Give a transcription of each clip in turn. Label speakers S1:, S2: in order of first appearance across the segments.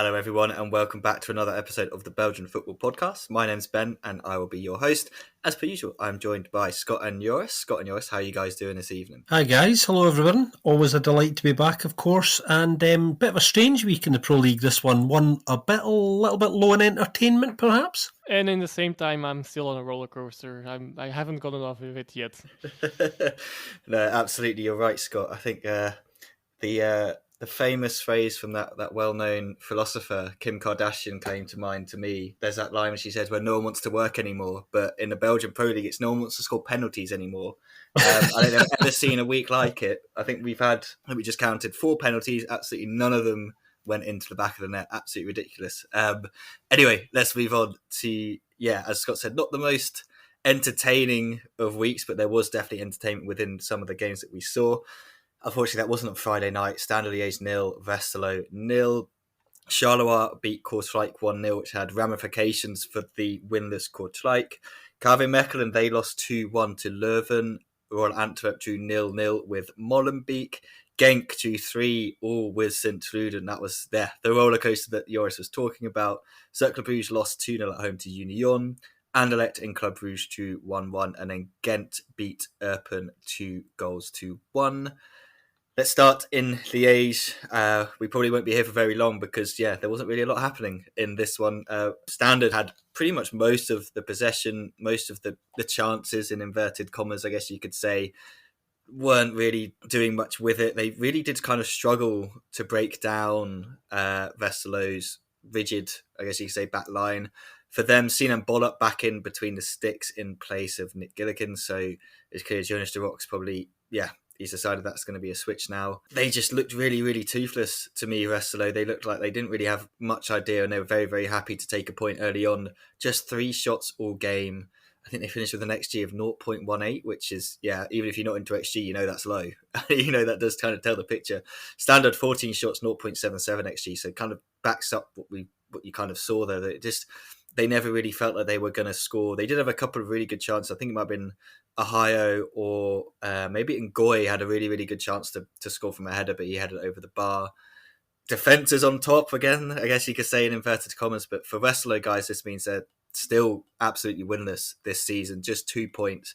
S1: Hello everyone and welcome back to another episode of the Belgian Football Podcast. My name's Ben and I will be your host. As per usual, I'm joined by Scott and Joris. Scott and Joris, how are you guys doing this evening?
S2: Hi guys, hello everyone. Always a delight to be back, of course, and bit of a strange week in the Pro League this one. One a little bit low in entertainment, perhaps.
S3: And in the same time, I'm still on a roller coaster. I haven't got enough of it yet.
S1: No, absolutely, you're right, Scott. I think the famous phrase from that well-known philosopher Kim Kardashian came to mind to me. There's that line where she says, "Where no one wants to work anymore," but in the Belgian Pro League, it's no one wants to score penalties anymore. I don't think I've ever seen a week like it. I think we just counted 4 penalties. Absolutely none of them went into the back of the net. Absolutely ridiculous. Anyway, let's move on to, as Scott said, not the most entertaining of weeks, but there was definitely entertainment within some of the games that we saw. Unfortunately, that wasn't on Friday night. Standard Liège 0, Westerlo 0. Charleroi beat Kortrijk 1-0, which had ramifications for the winless Kortrijk. KV Mechelen, they lost 2-1 to Leuven. Royal Antwerp drew 0-0 with Molenbeek. Genk 2-3, all with Sint-Truiden. That was the roller coaster that Joris was talking about. Cercle Bruges lost 2-0 at home to Union. Anderlecht in Club Brugge drew 1-1. And then Ghent beat Eupen 2-1. Let's start in Liège. We probably won't be here for very long because, there wasn't really a lot happening in this one. Standard had pretty much most of the possession, most of the chances, in inverted commas, I guess you could say, weren't really doing much with it. They really did kind of struggle to break down Westerlo's rigid, I guess you could say, back line. For them, Sinan Bollop back in between the sticks in place of Nick Gilligan. So it's clear Jonas de Rock's probably, he's decided that's going to be a switch now. They just looked really, really toothless to me, Westerlo. They looked like they didn't really have much idea, and they were very, very happy to take a point early on. Just 3 shots all game. I think they finished with an XG of 0.18, which is, even if you're not into XG, that's low. That does kind of tell the picture. Standard 14 shots, 0.77 XG, so it kind of backs up what you kind of saw there. They never really felt like they were going to score. They did have a couple of really good chances. I think it might have been Ohio or maybe Ngoy had a really, really good chance to score from a header, but he headed over the bar. Defence is on top again, I guess you could say in inverted commas, but for Westerlo, guys, this means they're still absolutely winless this season. Just 2 points.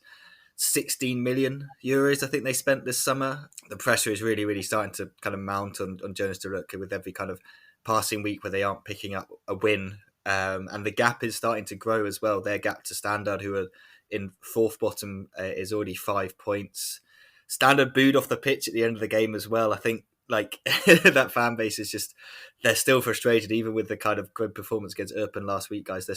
S1: 16 million euros I think they spent this summer. The pressure is really, really starting to kind of mount on Jonas de Rock with every kind of passing week where they aren't picking up a win. And the gap is starting to grow as well. Their gap to Standard, who are in 4th bottom, is already 5 points. Standard booed off the pitch at the end of the game as well. I think that fan base is they're still frustrated, even with the kind of good performance against Eupen last week, guys.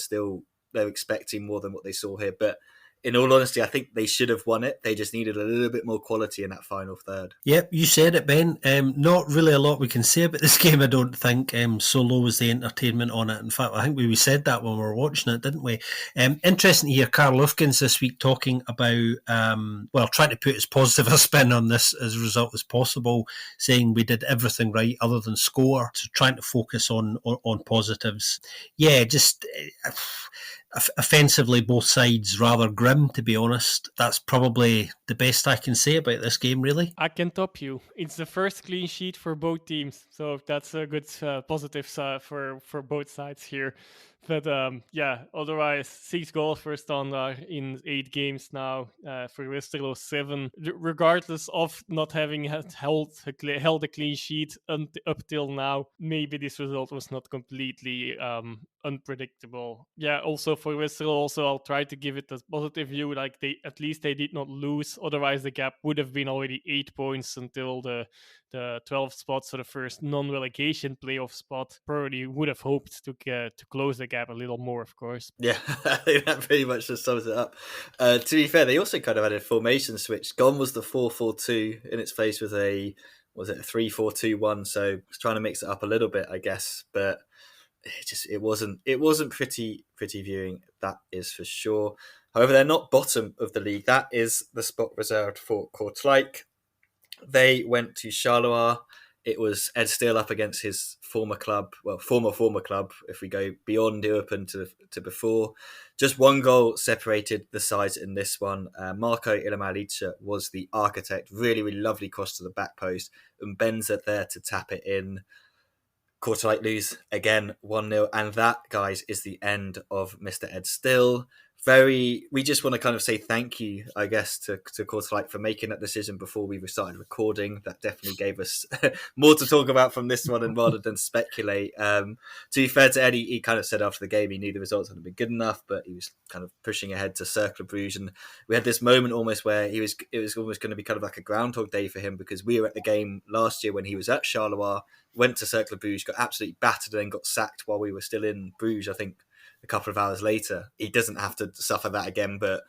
S1: They're expecting more than what they saw here. But in all honesty, I think they should have won it. They just needed a little bit more quality in that final third.
S2: Yep, you said it, Ben. Not really a lot we can say about this game, I don't think. So low was the entertainment on it. In fact, I think we said that when we were watching it, didn't we? Interesting to hear Karl Lufkens this week talking about, trying to put as positive a spin on this as a result as possible, saying we did everything right other than score, so trying to focus on positives. Offensively, both sides rather grim, to be honest. That's probably the best I can say about this game, really.
S3: I can top you. It's the first clean sheet for both teams, so that's a good positive for both sides here. But otherwise, 6 goals for Standard in 8 games now. For Westerlo, 7. Regardless of not having held a clean sheet up till now, maybe this result was not completely unpredictable. Also for Westerlo, I'll try to give it a positive view. Like at least they did not lose. Otherwise, the gap would have been already 8 points until the 12 spots for the first non-relegation playoff spot. Probably would have hoped to close the gap a little more, of course.
S1: Yeah, I think that pretty much just sums it up. To be fair, they also kind of had a formation switch. Gone was the 4-4-2 in its place with a 3-4-2-1. So it's trying to mix it up a little bit, I guess, but it wasn't pretty viewing, that is for sure. However, they're not bottom of the league. That is the spot reserved for Kortrijk. They went to Charleroi. It was Ed Steele up against his former club, former club, if we go beyond Eupen to before. Just 1 goal separated the sides in this one. Marco Ilamalica was the architect. Really, really lovely cross to the back post. And Benza there to tap it in. Quarterlight lose again 1-0, and that, guys, is the end of Mr. Ed Still. We just want to kind of say thank you, I guess, to Quarterlight for making that decision before we started recording. That definitely gave us more to talk about from this one, and rather than speculate. To be fair to Eddie, he kind of said after the game he knew the results hadn't been good enough, but he was kind of pushing ahead to Cercle Bruges, and we had this moment almost where it was almost going to be kind of like a Groundhog Day for him, because we were at the game last year when he was at Charleroi, went to Cercle Bruges, got absolutely battered, and then got sacked while we were still in Bruges, I think a couple of hours later. He doesn't have to suffer that again, but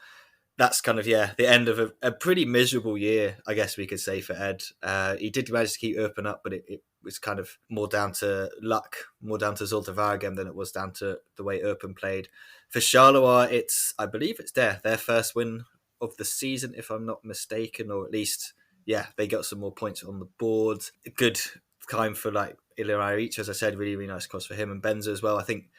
S1: that's kind of, the end of a pretty miserable year, I guess we could say, for Ed. He did manage to keep open up, but it was kind of more down to luck, more down to Zulte Waregem than it was down to the way Open played. For Charleroi, I believe it's their first win of the season, if I'm not mistaken, or at least, they got some more points on the board. A good time for Ilya Each, as I said, really, really nice cross for him, and Benza as well. I think,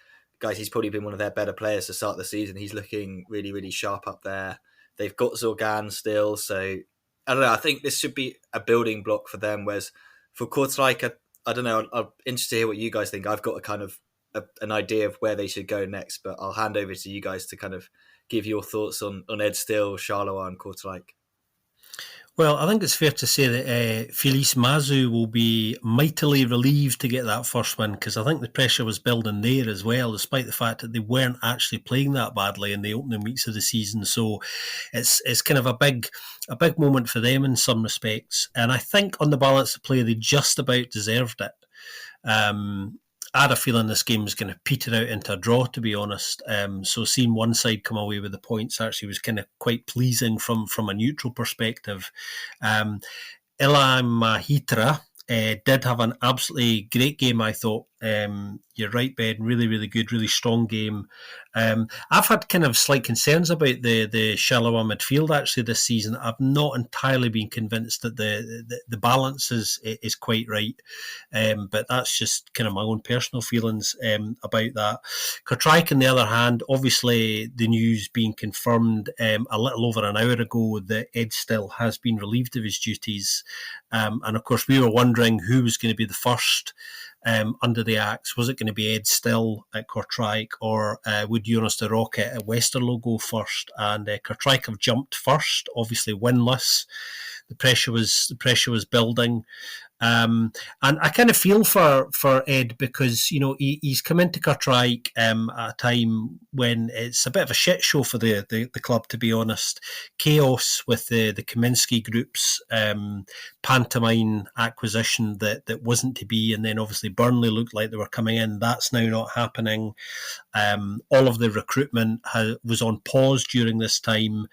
S1: guys, he's probably been one of their better players to start the season. He's looking really, really sharp up there. They've got Zorgan still, so I don't know. I think this should be a building block for them. Whereas for Kortrijk, I don't know. I'm interested to hear what you guys think. I've got a kind of an idea of where they should go next, but I'll hand over to you guys to kind of give your thoughts on Ed Still, Charleroi, and Kortrijk.
S2: Well, I think it's fair to say that Felice Mazu will be mightily relieved to get that first win, because I think the pressure was building there as well, despite the fact that they weren't actually playing that badly in the opening weeks of the season. So it's kind of a big moment for them in some respects. And I think on the balance of play, they just about deserved it. I had a feeling this game was going to peter out into a draw, to be honest. So seeing one side come away with the points actually was kind of quite pleasing from a neutral perspective. Ilham Mahitra did have an absolutely great game, I thought. You're right, Ben. Really, really good, really strong game. I've had kind of slight concerns about the Charleroi midfield actually this season. I've not entirely been convinced that the balance is quite right, but that's just kind of my own personal feelings about that. Kortrijk, on the other hand, obviously the news being confirmed a little over an hour ago that Ed Still has been relieved of his duties, and of course we were wondering who was going to be the first under the axe. Was it going to be Ed Still at Kortrijk, or would Joris de Rocket at Westerlo go first? And Kortrijk have jumped first, obviously winless. The pressure was building. And I kind of feel for Ed, because he's come into Kortrijk at a time when it's a bit of a shit show for the club, to be honest. Chaos with the Kaminsky Group's pantomime acquisition that wasn't to be, and then obviously Burnley looked like they were coming in. That's now not happening. All of the recruitment was on pause during this time.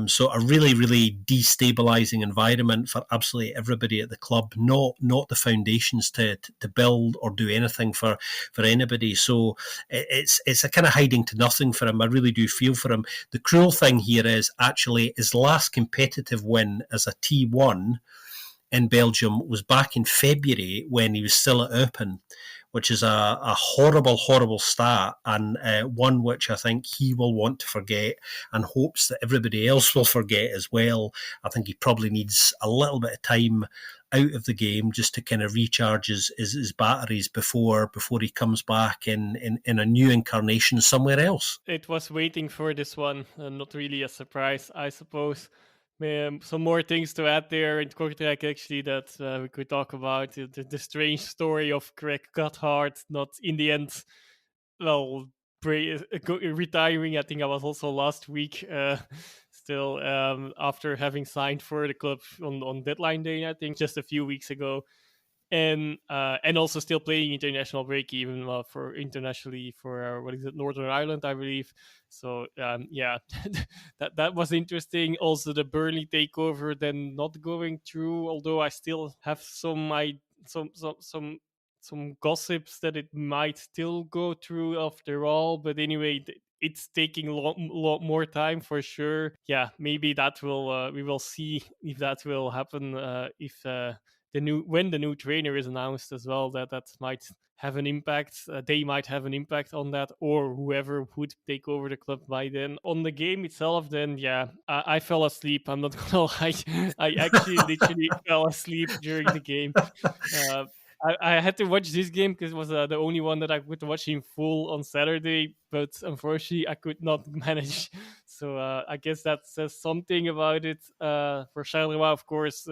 S2: So a really, really destabilising environment for absolutely everybody at the club. Not the foundations to build or do anything for anybody. So it's a kind of hiding to nothing for him. I really do feel for him. The cruel thing here is actually his last competitive win as a T1 in Belgium was back in February when he was still at Eupen, which is a horrible stat, and one which I think he will want to forget and hopes that everybody else will forget as well. I think he probably needs a little bit of time out of the game just to kind of recharge his batteries before he comes back in a new incarnation somewhere else.
S3: It was waiting for this one, not really a surprise, I suppose. Some more things to add there in Kortrijk, actually, that we could talk about. The strange story of Greg Gotthard not in the end, retiring. I think I was also last week, still after having signed for the club on deadline day, I think just a few weeks ago. And also still playing international break, even for internationally for Northern Ireland, I believe. So that was interesting. Also, the Burnley takeover then not going through, although I still have some gossips that it might still go through after all. But anyway, it's taking a lot more time for sure. Yeah, maybe that will we will see if that will happen if. When the new trainer is announced as well, that might have an impact. They might have an impact on that, or whoever would take over the club by then. On the game itself, then I fell asleep. I'm not gonna lie, I actually literally fell asleep during the game. I had to watch this game because it was the only one that I could watch in full on Saturday, but unfortunately I could not manage. So I guess that says something about it. For Charleroi, of course,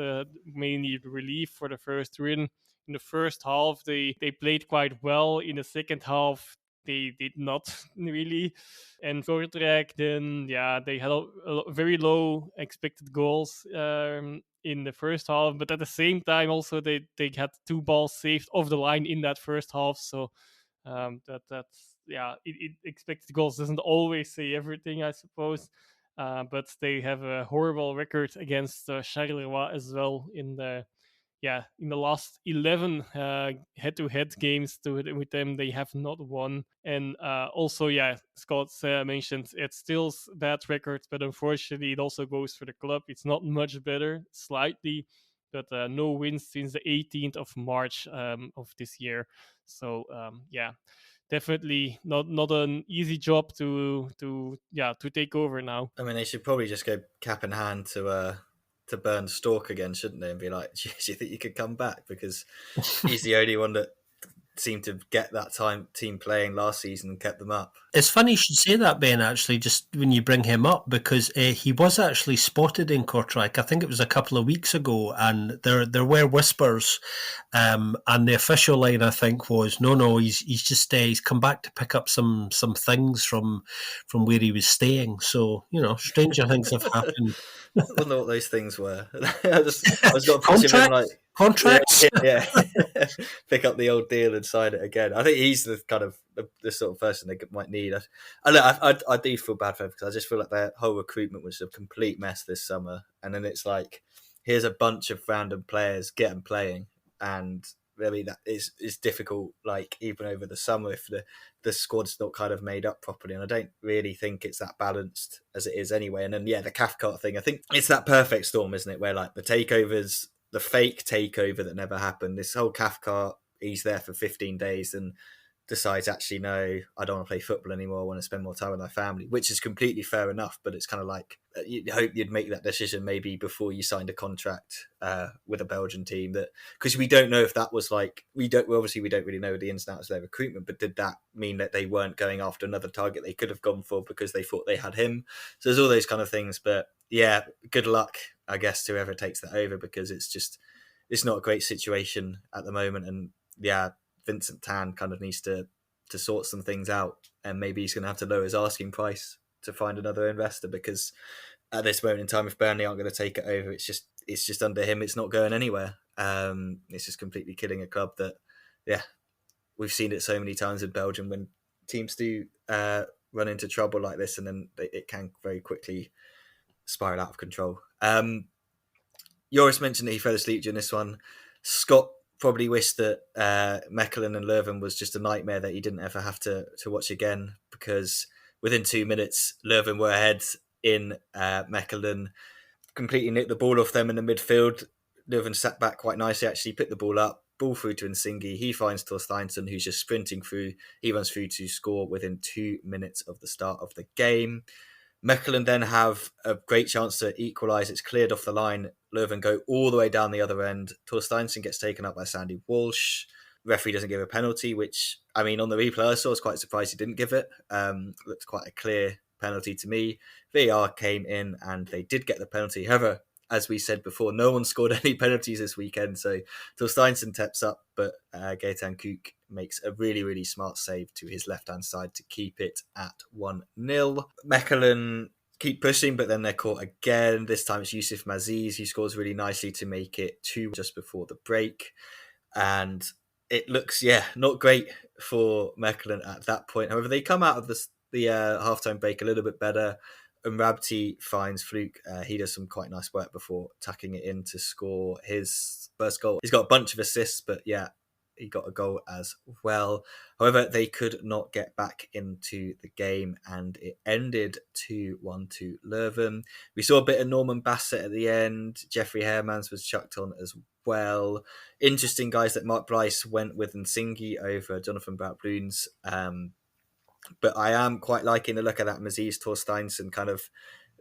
S3: mainly relief for the first win. In the first half, they played quite well. In the second half, they did not really. And Kortrijk, then yeah, they had very low expected goals in the first half, but at the same time, also they had 2 balls saved off the line in that first half. So that's yeah, expected goals doesn't always say everything, I suppose. But they have a horrible record against Charleroi as well in the last 11 head-to-head games with them. They have not won. And also, yeah, Scott mentioned it's still that record, but unfortunately it also goes for the club. It's not much better, slightly, but no wins since the 18th of March of this year. So yeah, definitely not an easy job to take over now.
S1: I mean, they should probably just go cap in hand to burn Stork again, shouldn't they? And be like, do you think you could come back? Because he's the only one that seemed to get that team playing last season and kept them up.
S2: It's funny you should say that, Ben, actually, just when you bring him up, because he was actually spotted in Kortrijk. I think it was a couple of weeks ago, and there were whispers, and the official line, I think, was, no, he's just he's come back to pick up some things from where he was staying. So, stranger things have happened.
S1: I wonder what those things were. I was got to picture him like
S2: Contracts?
S1: yeah. Pick up the old deal and sign it again. I think he's the kind of the sort of person they might need. I do feel bad for him because I just feel like their whole recruitment was a complete mess this summer. And then it's like, here's a bunch of random players, get them playing. And I mean, that is difficult, like even over the summer if the squad's not kind of made up properly. And I don't really think it's that balanced as it is anyway. And then, yeah, the Cathcart thing, I think it's that perfect storm, isn't it? Where like the takeovers, the fake takeover that never happened, this whole Cathcart, he's there for 15 days and decides, actually, no, I don't want to play football anymore. I want to spend more time with my family, which is completely fair enough. But it's kind of like, you'd hope you'd make that decision maybe before you signed a contract with a Belgian team, that because we don't know if that was like, we don't really know the ins and outs of their recruitment, but did that mean that they weren't going after another target they could have gone for because they thought they had him? So there's all those kind of things. But yeah, good luck, I guess, to whoever takes that over, because it's not a great situation at the moment. And yeah, Vincent Tan kind of needs to sort some things out, and maybe he's going to have to lower his asking price to find another investor, because at this moment in time, if Burnley aren't going to take it over, it's just under him. It's not going anywhere. It's just completely killing a club that, yeah, we've seen it so many times in Belgium when teams do run into trouble like this, and then it can very quickly spiral out of control. Joris mentioned that he fell asleep during this one. Scott probably wished that Mechelen and Leuven was just a nightmare that he didn't ever have to watch again, because within 2 minutes, Leuven were ahead in Mechelen, completely nicked the ball off them in the midfield. Leuven sat back quite nicely, actually, picked the ball up, ball through to Nsingi. He finds Torsteinsson, who's just sprinting through. He runs through to score within 2 minutes of the start of the game. Mechelen then have a great chance to equalise. It's cleared off the line. Leuven go all the way down the other end. Torsteinsson gets taken up by Sandy Walsh. Referee doesn't give a penalty, which, I mean, on the replay I saw, I was quite surprised he didn't give it. Looked quite a clear penalty to me. VAR came in and they did get the penalty. However, as we said before, no one scored any penalties this weekend. So Torsteinsson taps up, but Gaetan Kook makes a really, really smart save to his left-hand side to keep it at 1-0. Mechelen keep pushing, but then they're caught again. This time it's Yusuf Maziz who scores really nicely to make it 2 just before the break. And it looks, not great for Mechelen at that point. However, they come out of the halftime break a little bit better. And Rabti finds Fluke. He does some quite nice work before tucking it in to score his first goal. He's got a bunch of assists, but yeah, he got a goal as well. However, they could not get back into the game, and it ended 2-1 to Leuven. We saw a bit of Norman Bassett at the end. Jeffrey Hermans was chucked on as well. Interesting, guys, that Mark Blyce went with Nsingi over Jonathan Braut-Bloons. But I am quite liking the look of that Maziz Torsteinsson kind of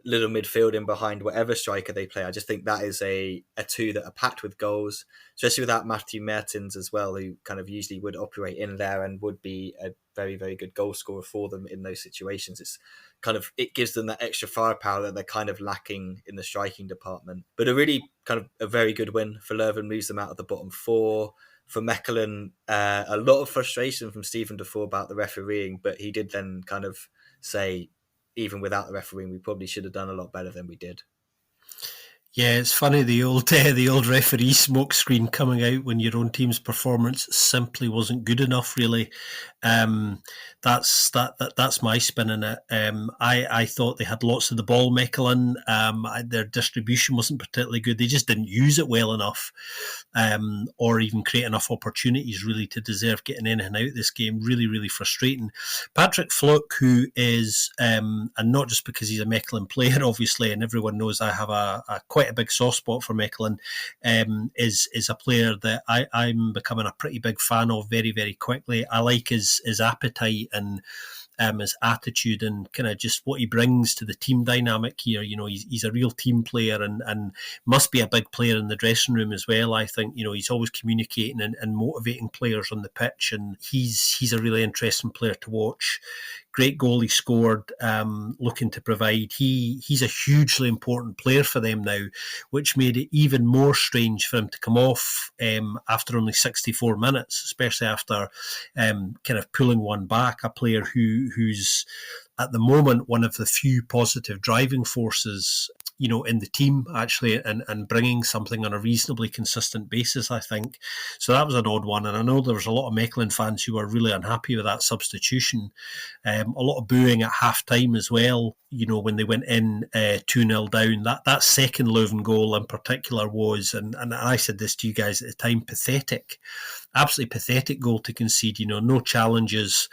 S1: little midfield in behind whatever striker they play. I just think that is a two that are packed with goals, especially without Matthew Mertens as well, who kind of usually would operate in there and would be a very, very good goal scorer for them in those situations. It's kind of, it gives them that extra firepower that they're kind of lacking in the striking department. But a really kind of a very good win for Leuven, moves them out of the bottom four. For Mechelen, a lot of frustration from Stephen Defoe about the refereeing, but he did then kind of say, even without the refereeing, we probably should have done a lot better than we did.
S2: Yeah, it's funny, the old referee smokescreen coming out when your own team's performance simply wasn't good enough. Really, that's my spin in it. I thought they had lots of the ball, Mechelen. Their distribution wasn't particularly good. They just didn't use it well enough, or even create enough opportunities really to deserve getting in and out of this game. Really, really frustrating. Patrick Fluck, who is, and not just because he's a Mechelen player, obviously, and everyone knows I have a quite a big soft spot for Mechelen, is a player that I'm becoming a pretty big fan of very, very quickly. I like his appetite and his attitude and kind of just what he brings to the team dynamic here. You know, he's a real team player and must be a big player in the dressing room as well. I think, you know, he's always communicating and motivating players on the pitch, and he's a really interesting player to watch. Great goal he scored, looking to provide. He's a hugely important player for them now, which made it even more strange for him to come off after only 64 minutes, especially after kind of pulling one back, a player who's at the moment one of the few positive driving forces, you know, in the team actually, and bringing something on a reasonably consistent basis, I think. So that was an odd one, and I know there was a lot of Mechelen fans who were really unhappy with that substitution. A lot of booing at half-time as well, you know, when they went in 2-0 down. That second Leuven goal in particular was, and I said this to you guys at the time, pathetic. Absolutely pathetic goal to concede, you know, no challenges,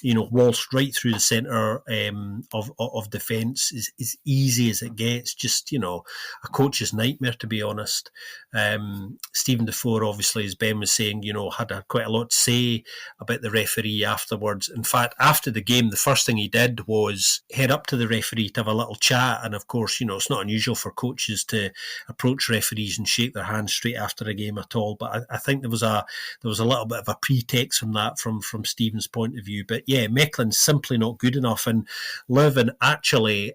S2: you know, waltzed right through the centre of defence, as easy as it gets. Just, you know, a coach's nightmare, to be honest. Stephen Defoe, obviously, as Ben was saying, you know, had quite a lot to say about the referee afterwards. In fact, after the game, the first thing he did was head up to the referee to have a little chat. And of course, you know, it's not unusual for coaches to approach referees and shake their hands straight after a game at all. But I think there was a little bit of a pretext from that from Stephen's point of view. But yeah, Mechelen's simply not good enough, and Leuven actually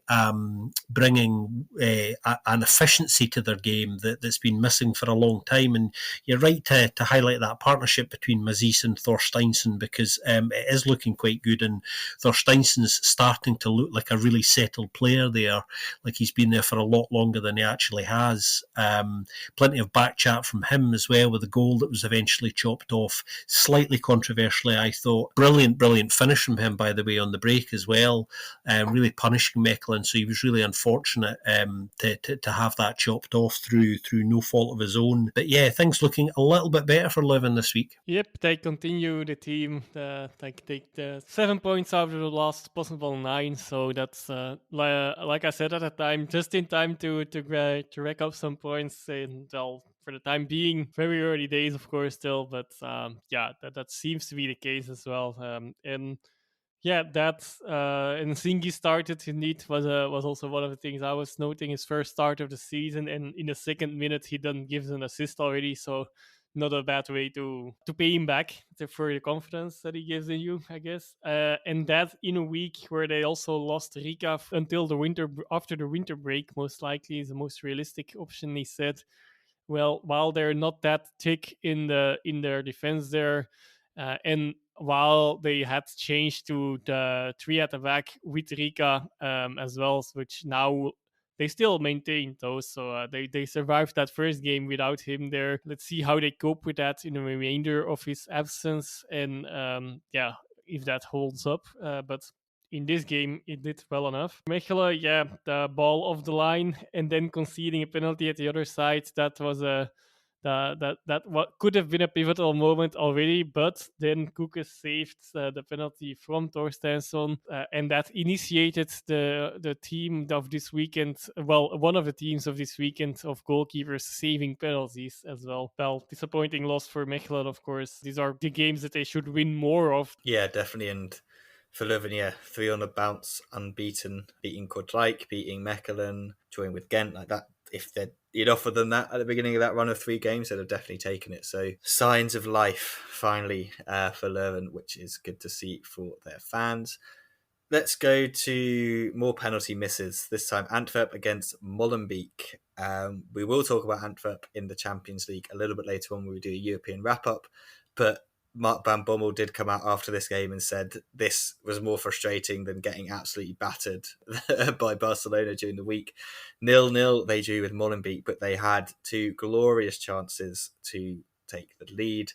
S2: bringing an efficiency to their game that's been missing for a long time. And you're right to highlight that partnership between Mazis and Thorsteinsson, because it is looking quite good, and Thorsteinsson's starting to look like a really settled player there, like he's been there for a lot longer than he actually has. Plenty of back chat from him as well, with a goal that was eventually chopped off, slightly controversially, I thought. Brilliant finish from him, by the way, on the break as well, really punishing Mechelen. So he was really unfortunate to have that chopped off through no fault of his own. But yeah, things looking a little bit better for Leuven this week.
S3: Yep, they continue the team. Take the 7 points out of the last possible 9. So that's like I said at the time, just in time to rack up some points. And for the time being, very early days, of course, still, but that seems to be the case as well. And Nsingi started indeed was also one of the things I was noting. His first start of the season, and in the second minute he then gives an assist already. So not a bad way to pay him back for the confidence that he gives in you, I guess. And that in a week where they also lost Rika until after the winter break, most likely is the most realistic option, he said. Well, while they're not that thick in their defense there, and while they had changed to the 3 at the back with Rika as well, which now they still maintain those. So they survived that first game without him there. Let's see how they cope with that in the remainder of his absence, and if that holds up. But in this game, it did well enough. Mechelen, the ball off the line and then conceding a penalty at the other side. That was what could have been a pivotal moment already, but then Koekes saved the penalty from Thorsteinsson, and that initiated the team of this weekend. Well, one of the teams of this weekend of goalkeepers saving penalties as well. Well, disappointing loss for Mechelen, of course. These are the games that they should win more of.
S1: Yeah, definitely. And For Leuven, yeah, 3 on the bounce, unbeaten, beating Kortrijk, beating Mechelen, drawing with Ghent, like that. If you'd offered them that at the beginning of that run of 3 games, they'd have definitely taken it. So signs of life, finally, for Leuven, which is good to see for their fans. Let's go to more penalty misses. This time, Antwerp against Molenbeek. We will talk about Antwerp in the Champions League a little bit later on when we do a European wrap-up, but Mark Van Bommel did come out after this game and said this was more frustrating than getting absolutely battered by Barcelona during the week. 0-0 they drew with Molenbeek, but they had 2 glorious chances to take the lead.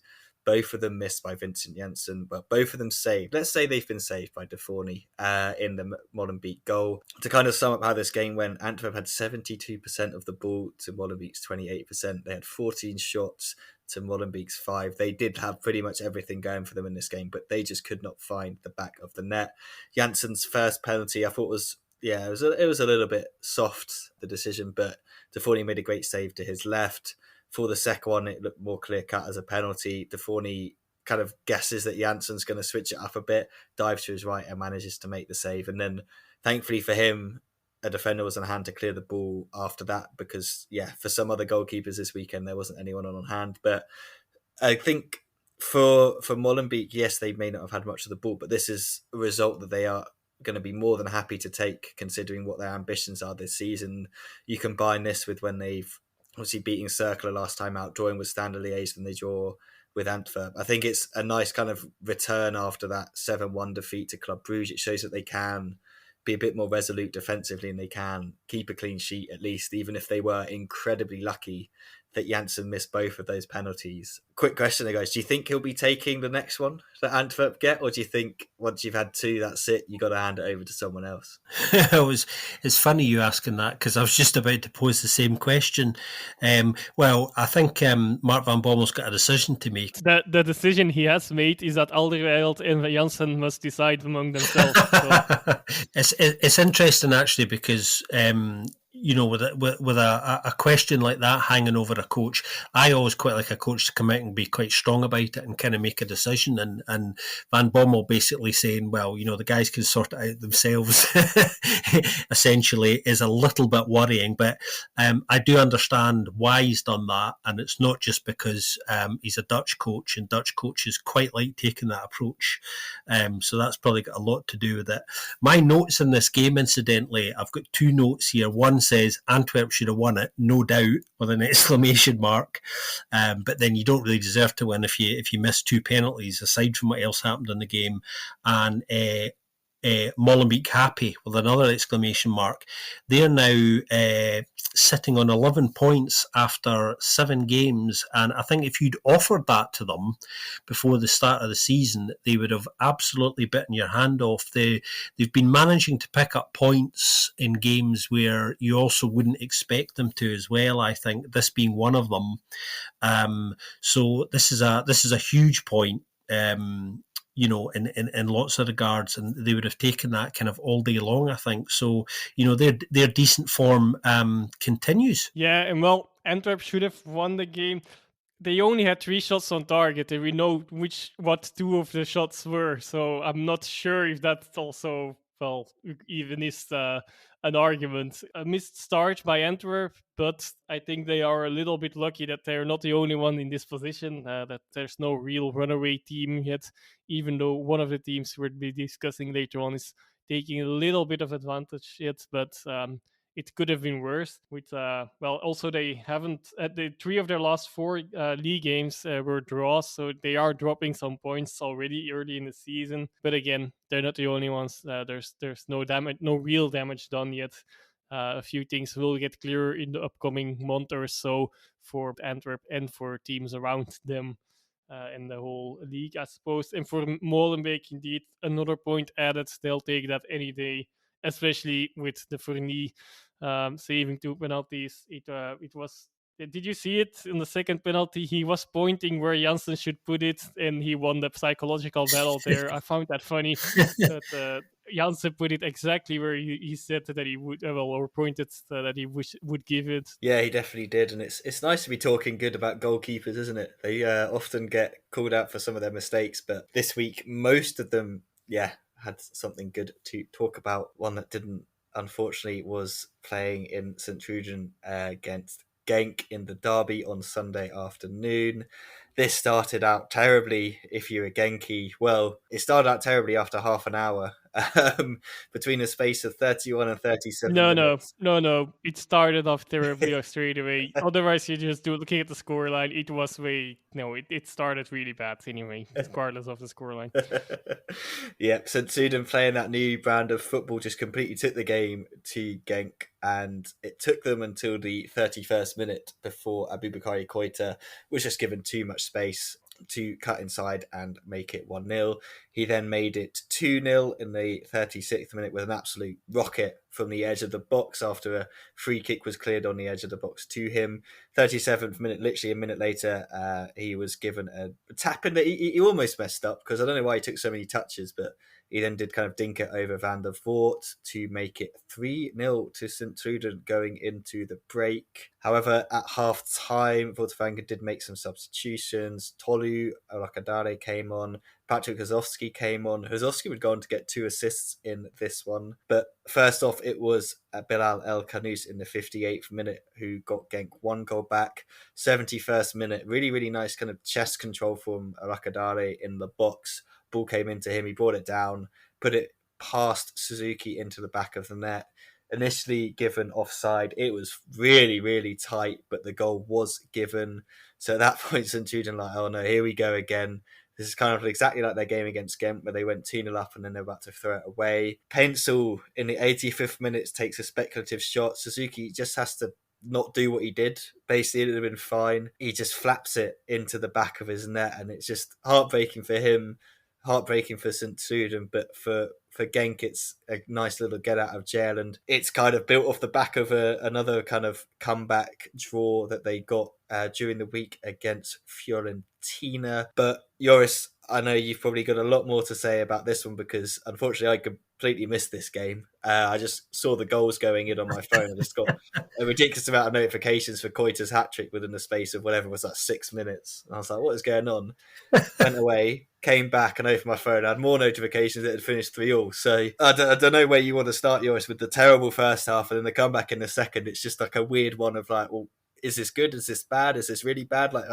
S1: Both of them missed by Vincent Janssen, but both of them saved. Let's say they've been saved by Deforney in the Molenbeek goal. To kind of sum up how this game went, Antwerp had 72% of the ball to Molenbeek's 28%. They had 14 shots to Molenbeek's 5. They did have pretty much everything going for them in this game, but they just could not find the back of the net. Janssen's first penalty, I thought it was a little bit soft, the decision, but Deforney made a great save to his left. For the second one, it looked more clear-cut as a penalty. Deforney kind of guesses that Janssen's going to switch it up a bit, dives to his right and manages to make the save. And then, thankfully for him, a defender was on hand to clear the ball after that because, for some other goalkeepers this weekend, there wasn't anyone on hand. But I think for Molenbeek, yes, they may not have had much of the ball, but this is a result that they are going to be more than happy to take considering what their ambitions are this season. You combine this with when they've obviously beating Cercle last time out, drawing with Standard Liège, then they draw with Antwerp. I think it's a nice kind of return after that 7-1 defeat to Club Brugge. It shows that they can be a bit more resolute defensively and they can keep a clean sheet at least, even if they were incredibly lucky that Janssen missed both of those penalties. Quick question, guys. Do you think he'll be taking the next one that Antwerp get? Or do you think once you've had 2, that's it, you got to hand it over to someone else?
S2: It's funny you asking that because I was just about to pose the same question. Well, I think Mark Van Bommel's got a decision to make.
S3: The decision he has made is that Alderweireld and Janssen must decide among themselves.
S2: It's interesting actually because with a question like that hanging over a coach, I always quite like a coach to come out and be quite strong about it and kind of make a decision. And Van Bommel basically saying, well, the guys can sort it out themselves, essentially, is a little bit worrying. But I do understand why he's done that, and it's not just because he's a Dutch coach, and Dutch coaches quite like taking that approach. So that's probably got a lot to do with it. My notes in this game, incidentally, I've got 2 notes here. One says Antwerp should have won it, no doubt, with an exclamation mark. But then you don't really deserve to win if you miss 2 penalties, aside from what else happened in the game. And Molenbeek happy with another exclamation mark. They're now sitting on 11 points after 7 games, and I think if you'd offered that to them before the start of the season, they would have absolutely bitten your hand off. They've been managing to pick up points in games where you also wouldn't expect them to as well, I think, this being one of them. So this is a huge point. In lots of regards, and they would have taken that kind of all day long, I think. So, their decent form continues.
S3: Yeah, and well, Antwerp should have won the game. They only had 3 shots on target, and we know what 2 of the shots were. So I'm not sure if that's also, even is an argument. A missed start by Antwerp, but I think they are a little bit lucky that they're not the only one in this position, that there's no real runaway team yet, even though one of the teams we'll be discussing later on is taking a little bit of advantage yet, but it could have been worse. With also they haven't the 3 of their last 4 league games were draws, so they are dropping some points already early in the season. But again, they're not the only ones. There's no damage, no real damage done yet. A few things will get clearer in the upcoming month or so for Antwerp and for teams around them. In the whole league, I suppose. And for Molenbeek, indeed, another point added. They'll take that any day, especially with the Fournier saving 2 penalties. It was. Did you see it in the second penalty? He was pointing where Janssen should put it, and he won the psychological battle there. I found that funny that Janssen put it exactly where he said that he would, or pointed that he would give it.
S1: Yeah, he definitely did, and it's nice to be talking good about goalkeepers, isn't it? They often get called out for some of their mistakes, but this week most of them, had something good to talk about. One that didn't, unfortunately, was playing in St Truiden against Genk in the derby on Sunday afternoon. This started out terribly if you're a Genki. Well, it started out terribly after half an hour, between a space of 31 and 37 minutes.
S3: No. It started off terribly straight away. Otherwise, you just do looking at the scoreline. It was it started really bad anyway, regardless of the scoreline.
S1: Yep, St Sudan playing that new brand of football just completely took the game to Genk, and it took them until the 31st minute before Abubakar Koita was just given too much space to cut inside and make it 1-0. He then made it 2-0 in the 36th minute with an absolute rocket from the edge of the box after a free kick was cleared on the edge of the box to him. 37th minute, literally a minute later, he was given a tap in that he almost messed up, because I don't know why he took so many touches, but he then did kind of dink it over Van der Voort to make it 3-0 to St Truiden going into the break. However, at half time, Vortvangen did make some substitutions. Tolu Alakadare came on. Patrick Hozowski came on. Hozowski would go on to get 2 assists in this one. But first off, it was Bilal El Kanous in the 58th minute who got Genk 1 goal back. 71st minute, really, really nice kind of chest control from Alakadare in the box. Ball came into him, he brought it down, put it past Suzuki into the back of the net. Initially given offside, it was really, really tight, but the goal was given. So at that point, St Truiden like, oh no, here we go again. This is kind of exactly like their game against Ghent, where they went 2-0 up and then they're about to throw it away. Pencil in the 85th minute takes a speculative shot. Suzuki just has to not do what he did. Basically, it would have been fine. He just flaps it into the back of his net, and it's just heartbreaking for him, heartbreaking for St Truiden, but for Genk, it's a nice little get out of jail, and it's kind of built off the back of another kind of comeback draw that they got during the week against Fiorentina. But Joris, I know you've probably got a lot more to say about this one, because unfortunately I completely missed this game. I just saw the goals going in on my phone. I just got a ridiculous amount of notifications for Koita's hat-trick within the space of whatever was that 6 minutes. And I was like, what is going on? Went away, came back, and opened my phone. I had more notifications that had finished 3-3. So I don't know where you want to start, Joris, with the terrible first half and then the comeback in the second. It's just like a weird one of like, well, is this good? Is this bad? Is this really bad? Like,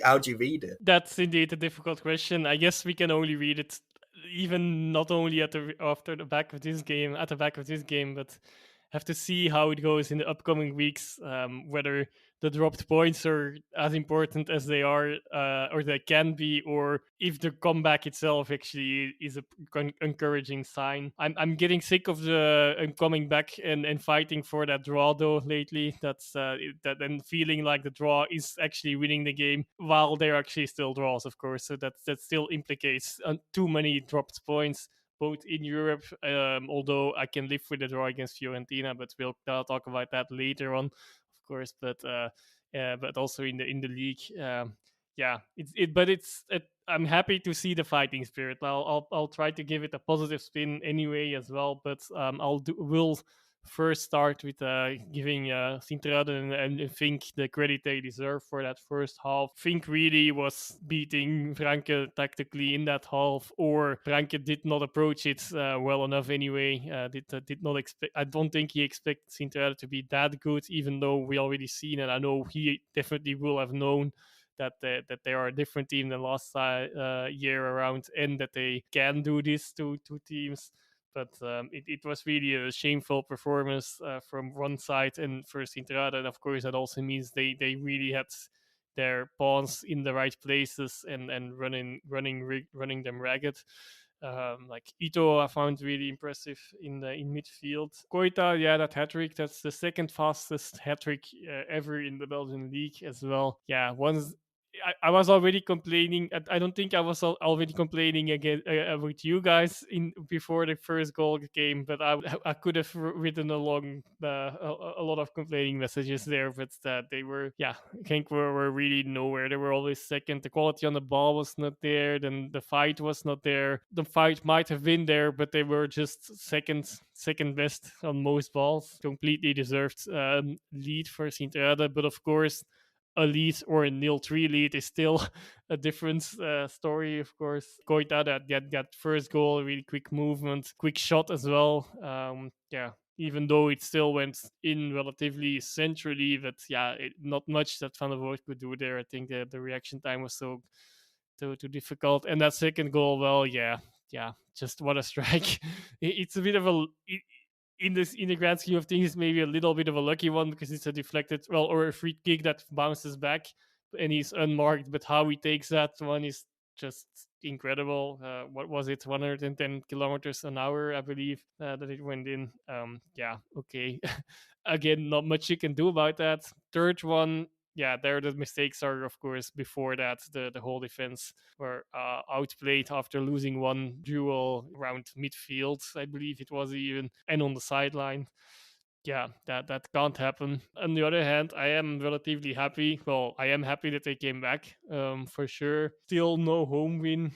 S1: how do you read it?
S3: That's indeed a difficult question. I guess we can only read it even not only at the back of this game, but have to see how it goes in the upcoming weeks. Whether the dropped points are as important as they are, or they can be, or if the comeback itself actually is a encouraging sign. I'm getting sick of the coming back and fighting for that draw though lately. That's that and feeling like the draw is actually winning the game while they're actually still draws, of course. So that still implicates too many dropped points both in Europe, although I can live with the draw against Fiorentina, but we'll talk about that later on, of course. But also in the league, I'm happy to see the fighting spirit. I'll try to give it a positive spin anyway as well, but will first start with giving Sint-Truiden and Fink the credit they deserve for that first half. Fink really was beating Franke tactically in that half, or Franke did not approach it well enough anyway. Did not expect. I don't think he expected Sint-Truiden to be that good, even though we already seen, and I know he definitely will have known that they are a different team than last year around, and that they can do this to teams. But it was really a shameful performance from one side and for Sint-Truiden. And of course, that also means they really had their pawns in the right places and running them ragged. Like Ito, I found really impressive in midfield. Koita, yeah, that hat trick. That's the second fastest hat trick ever in the Belgian league as well. Yeah, once I was already complaining. I don't think I was already complaining again with you guys in before the first goal came, but I could have written along a lot of complaining messages there. But they were, yeah, I think were really nowhere. They were always second. The quality on the ball was not there. Then the fight was not there. The fight might have been there, but they were just second best on most balls. Completely deserved lead for Sint-Truiden, but of course, a lead or a 0-3 lead is still a different story, of course. Koita, that first goal, really quick movement, quick shot as well. Even though it still went in relatively centrally, but not much that Van der Voort could do there. I think the reaction time was so too difficult. And that second goal, well, just what a strike. It's a bit of a in the grand scheme of things, maybe a little bit of a lucky one because it's a deflected, or a free kick that bounces back and he's unmarked. But how he takes that one is just incredible. What was it? 110 kilometers an hour, I believe, that it went in. Okay. Again, not much you can do about that. Third one, there the mistakes are, of course, before that the whole defense were outplayed after losing one duel around midfield, I believe it was even, and on the sideline. That can't happen. On the other hand, I am relatively happy. Well, I am happy that they came back, for sure. Still no home win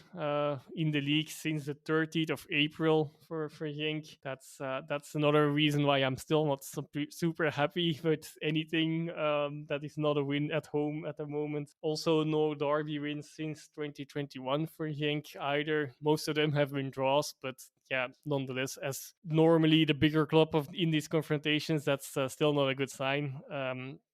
S3: in the league since the 30th of April for Genk. That's another reason why I'm still not super happy with anything that is not a win at home at the moment. Also, no derby wins since 2021 for Genk either. Most of them have been draws, but nonetheless, as normally the bigger club in these confrontations, that's still not a good sign.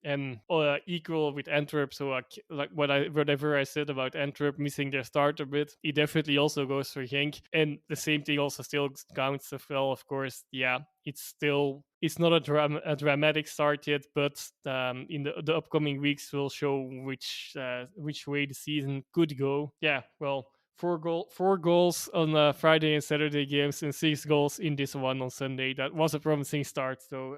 S3: And equal with Antwerp. So like whatever I said about Antwerp missing their start a bit, it definitely also goes for Genk. And the same thing also still counts as well, of course. It's not a dramatic start yet, but in the upcoming weeks will show which way the season could go. Four goals on Friday and Saturday games and 6 goals in this one on Sunday. That was a promising start. So,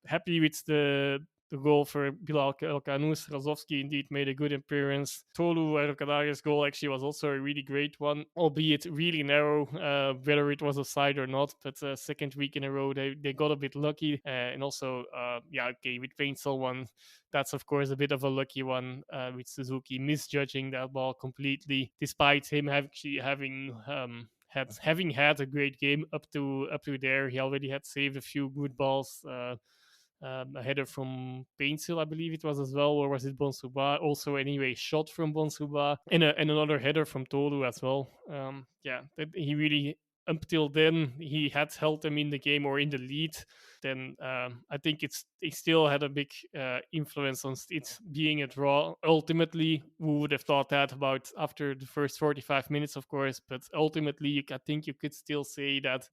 S3: happy with the goal for Bilal El-Kanous. Rozovsky indeed made a good appearance. Tolu El-Kadari's goal actually was also a really great one, albeit really narrow, whether it was offside or not. But second week in a row, they got a bit lucky. And also, with Paintsel one, that's of course a bit of a lucky one with Suzuki misjudging that ball completely, despite him having had a great game up to there. He already had saved a few good balls. A header from Paintsel, I believe it was as well, or was it Bonsuba? Also, anyway, shot from Bonsuba and another header from Tolu as well. He really, up till then, he had held them in the game or in the lead. Then I think it still had a big influence on it being a draw. Ultimately, we would have thought that about after the first 45 minutes, of course. But ultimately, I think you could still say that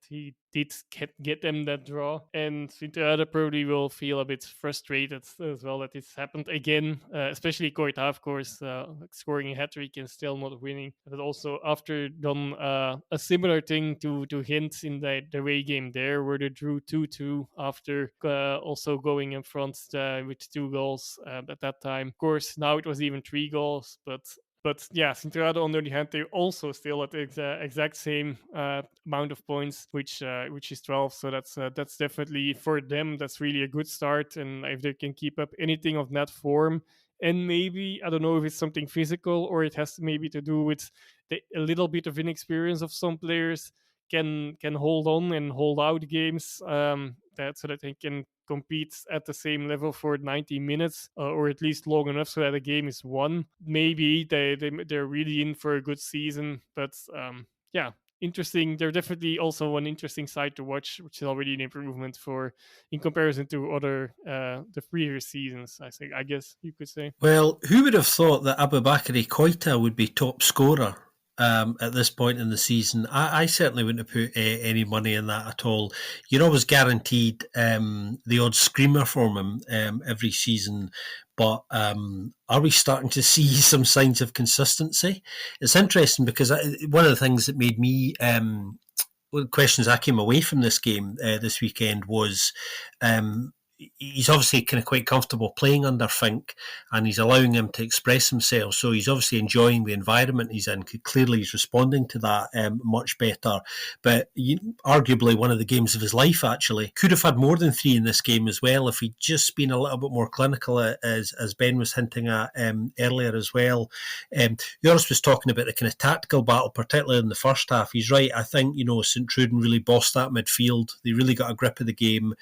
S3: he did get them that draw. And Sint-Truiden probably will feel a bit frustrated as well that it's happened again, especially Koita, of course, scoring a hat-trick and still not winning. But also after done a similar thing to Gent in the away game there, where they drew 2-2 after also going in front with 2 goals at that time. Of course, now it was even 3 goals, but Sint-Truiden, on the other hand, they're also still at the exact same amount of points, which is 12. So that's definitely, for them, that's really a good start. And if they can keep up anything of that form, and maybe, I don't know if it's something physical or it has maybe to do with a little bit of inexperience of some players, can hold on and hold out games so that they can compete at the same level for 90 minutes or at least long enough so that a game is won. Maybe they're really in for a good season, but interesting. They're definitely also an interesting side to watch, which is already an improvement in comparison to other the previous seasons. I guess you could say.
S2: Well, who would have thought that Aboubakary Koita would be top scorer at this point in the season? I certainly wouldn't have put any money in that at all. You're always guaranteed the odd screamer from him every season, but are we starting to see some signs of consistency? It's interesting because one of the things that made me one of the questions I came away from this game this weekend was he's obviously kind of quite comfortable playing under Fink, and he's allowing him to express himself. So he's obviously enjoying the environment he's in. Clearly, he's responding to that much better. But arguably one of the games of his life, actually. Could have had more than 3 in this game as well if he'd just been a little bit more clinical, as Ben was hinting at earlier as well. Joris was talking about the kind of tactical battle, particularly in the first half. He's right. I think, Sint-Truiden really bossed that midfield. They really got a grip of the game,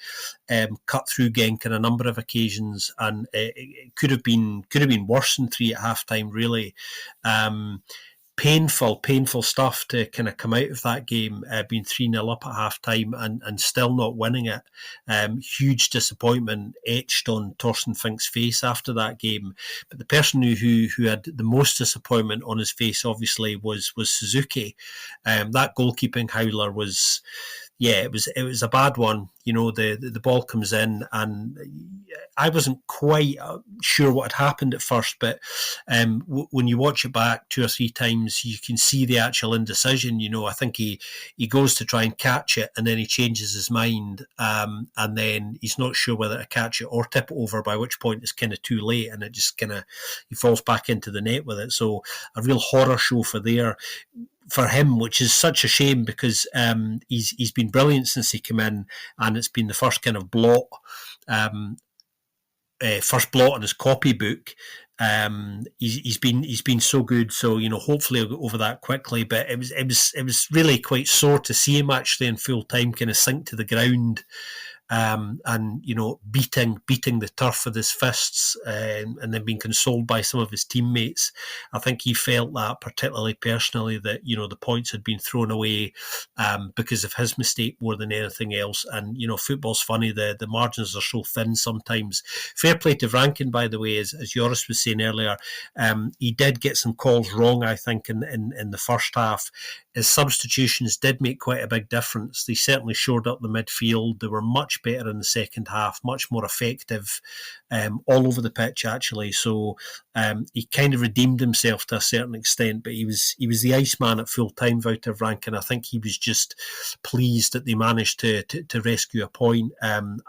S2: cut through Genk on a number of occasions, and it could have been worse than 3 at half time, really. Painful stuff to kind of come out of that game, being 3-0 up at half time and still not winning it. Huge disappointment etched on Torsten Fink's face after that game. But the person who had the most disappointment on his face, obviously, was Suzuki. That goalkeeping howler was, yeah, it was a bad one. You know, the ball comes in, and I wasn't quite sure what had happened at first, but when you watch it back 2 or 3 times, you can see the actual indecision. You know, I think he goes to try and catch it, and then he changes his mind, and then he's not sure whether to catch it or tip it over, by which point it's kind of too late, and it just kind of, he falls back into the net with it. So a real horror show for him, which is such a shame, because he's been brilliant since he came in, and it's been the first kind of blot on his copybook. He's been so good. So, you know, hopefully he'll get over that quickly. But it was really quite sore to see him actually in full time kind of sink to the ground. And, you know, beating the turf with his fists, and then being consoled by some of his teammates. I think he felt that particularly personally, that, you know, the points had been thrown away because of his mistake more than anything else. And, you know, football's funny, the margins are so thin sometimes. Fair play to Rankin, by the way, as Joris was saying earlier. He did get some calls wrong, I think, in the first half. His substitutions did make quite a big difference. They certainly shored up the midfield. They were much better in the second half, much more effective, all over the pitch, actually. So he kind of redeemed himself to a certain extent, but he was the Iceman at full time, Wouter Rankin. I think he was just pleased that they managed to rescue a point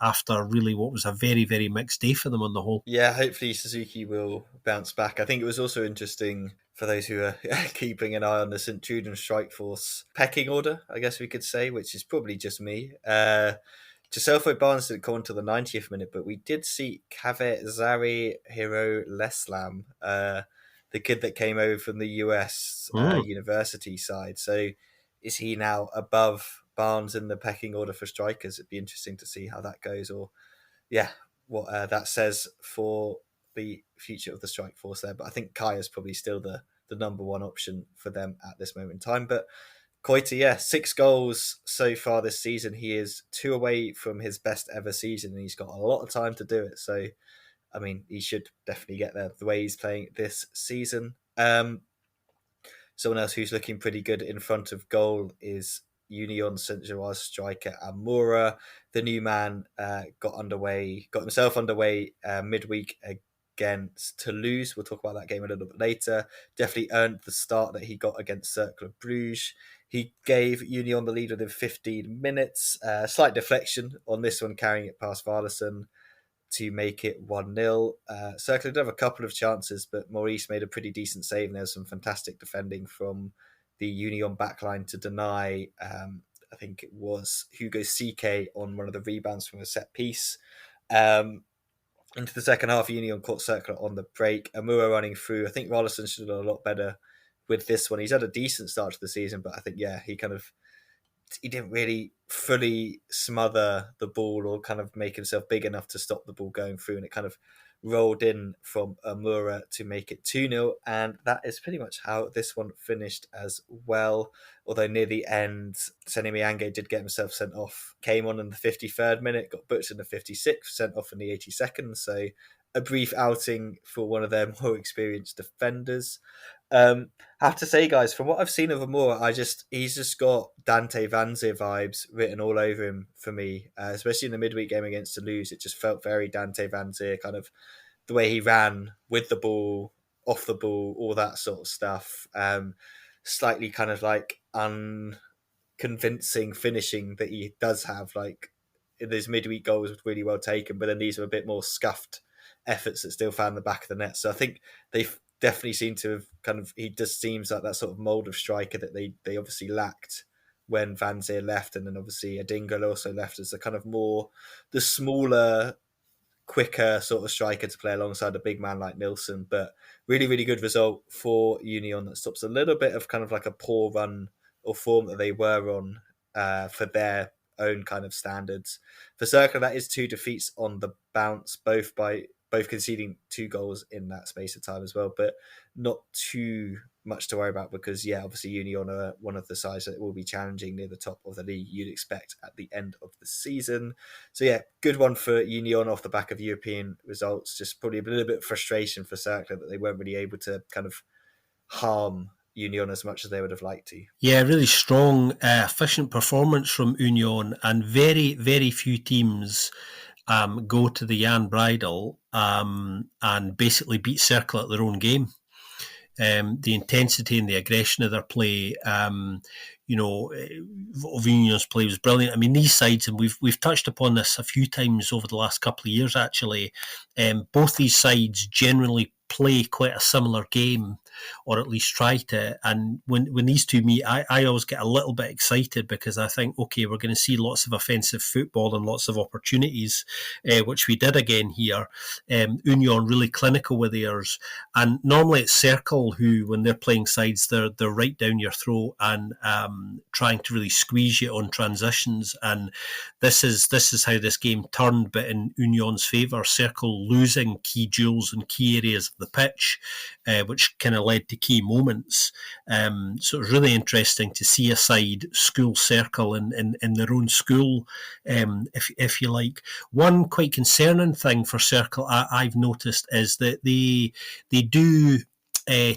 S2: after really what was a very, very mixed day for them on the whole.
S1: Yeah, hopefully Suzuki will bounce back. I think it was also interesting for those who are keeping an eye on the St. Truden Strike Force pecking order, I guess we could say, which is probably just me. Giuseppe Barnes didn't come until the 90th minute, but we did see Kavezari Hiro Leslam, the kid that came over from the US university side. So is he now above Barnes in the pecking order for strikers? It'd be interesting to see how that goes, or what that says for the future of the strike force there. But I think Kaya's probably still the number one option for them at this moment in time. But Koita, 6 goals so far this season. He is 2 away from his best ever season, and he's got a lot of time to do it. So, I mean, he should definitely get there the way he's playing this season. Someone else who's looking pretty good in front of goal is Union Saint-Gilloise striker Amoura. The new man got himself underway midweek against Toulouse. We'll talk about that game a little bit later. Definitely earned the start that he got against Cercle of Bruges. He gave Union the lead within 15 minutes. Slight deflection on this one, carrying it past Vardason to make it 1-0. Cercle did have a couple of chances, but Maurice made a pretty decent save, and there was some fantastic defending from the Union backline to deny, I think it was Hugo CK on one of the rebounds from a set piece. Into the second half, Union caught Cercle on the break. Amura running through. I think Rollerson should have done a lot better with this one. He's had a decent start to the season, but I think, he didn't really fully smother the ball or kind of make himself big enough to stop the ball going through, and it kind of rolled in from Amura to make it 2-0, and that is pretty much how this one finished as well. Although near the end, Sene Miange did get himself sent off, came on in the 53rd minute, got booked in the 56th, sent off in the 82nd, so a brief outing for one of their more experienced defenders. I have to say, guys, from what I've seen of Amora, he's just got Dante Vanzir vibes written all over him for me, especially in the midweek game against Toulouse. It just felt very Dante Vanzir, kind of the way he ran with the ball, off the ball, all that sort of stuff. Slightly kind of like unconvincing finishing that he does have. Like, his midweek goals were really well taken, but then these are a bit more scuffed efforts that still found the back of the net. So I think they've definitely seem to have he just seems like that sort of mould of striker that they obviously lacked when Van Zier left, and then obviously Adingle also left as the smaller, quicker sort of striker to play alongside a big man like Nilsson. But really, really good result for Union that stops a little bit of kind of like a poor run or form that they were on for their own kind of standards. For Cercle, that is 2 defeats on the bounce, both conceding 2 goals in that space of time as well, but not too much to worry about because, obviously Union are one of the sides that will be challenging near the top of the league, you'd expect at the end of the season. So good one for Union off the back of European results. Just probably a little bit of frustration for Cercle that they weren't really able to kind of harm Union as much as they would have liked to.
S2: Yeah, really strong, efficient performance from Union, and very, very few teams go to the Jan Bridal and basically beat Cercle at their own game. The intensity and the aggression of their play, of Union's play was brilliant. I mean, these sides, and we've touched upon this a few times over the last couple of years, actually. Both these sides generally play quite a similar game, or at least try to. And when these two meet, I always get a little bit excited because I think, okay, we're going to see lots of offensive football and lots of opportunities, which we did again here. Union really clinical with theirs, and normally it's Cercle who, when they're playing sides, they're right down your throat and trying to really squeeze you on transitions. And this is how this game turned, but in Union's favour. Cercle losing key duels and key areas of the pitch, which kind of led to key moments. So it was really interesting to see a side school Cercle in their own school, if you like. One quite concerning thing for Cercle I've noticed is that they do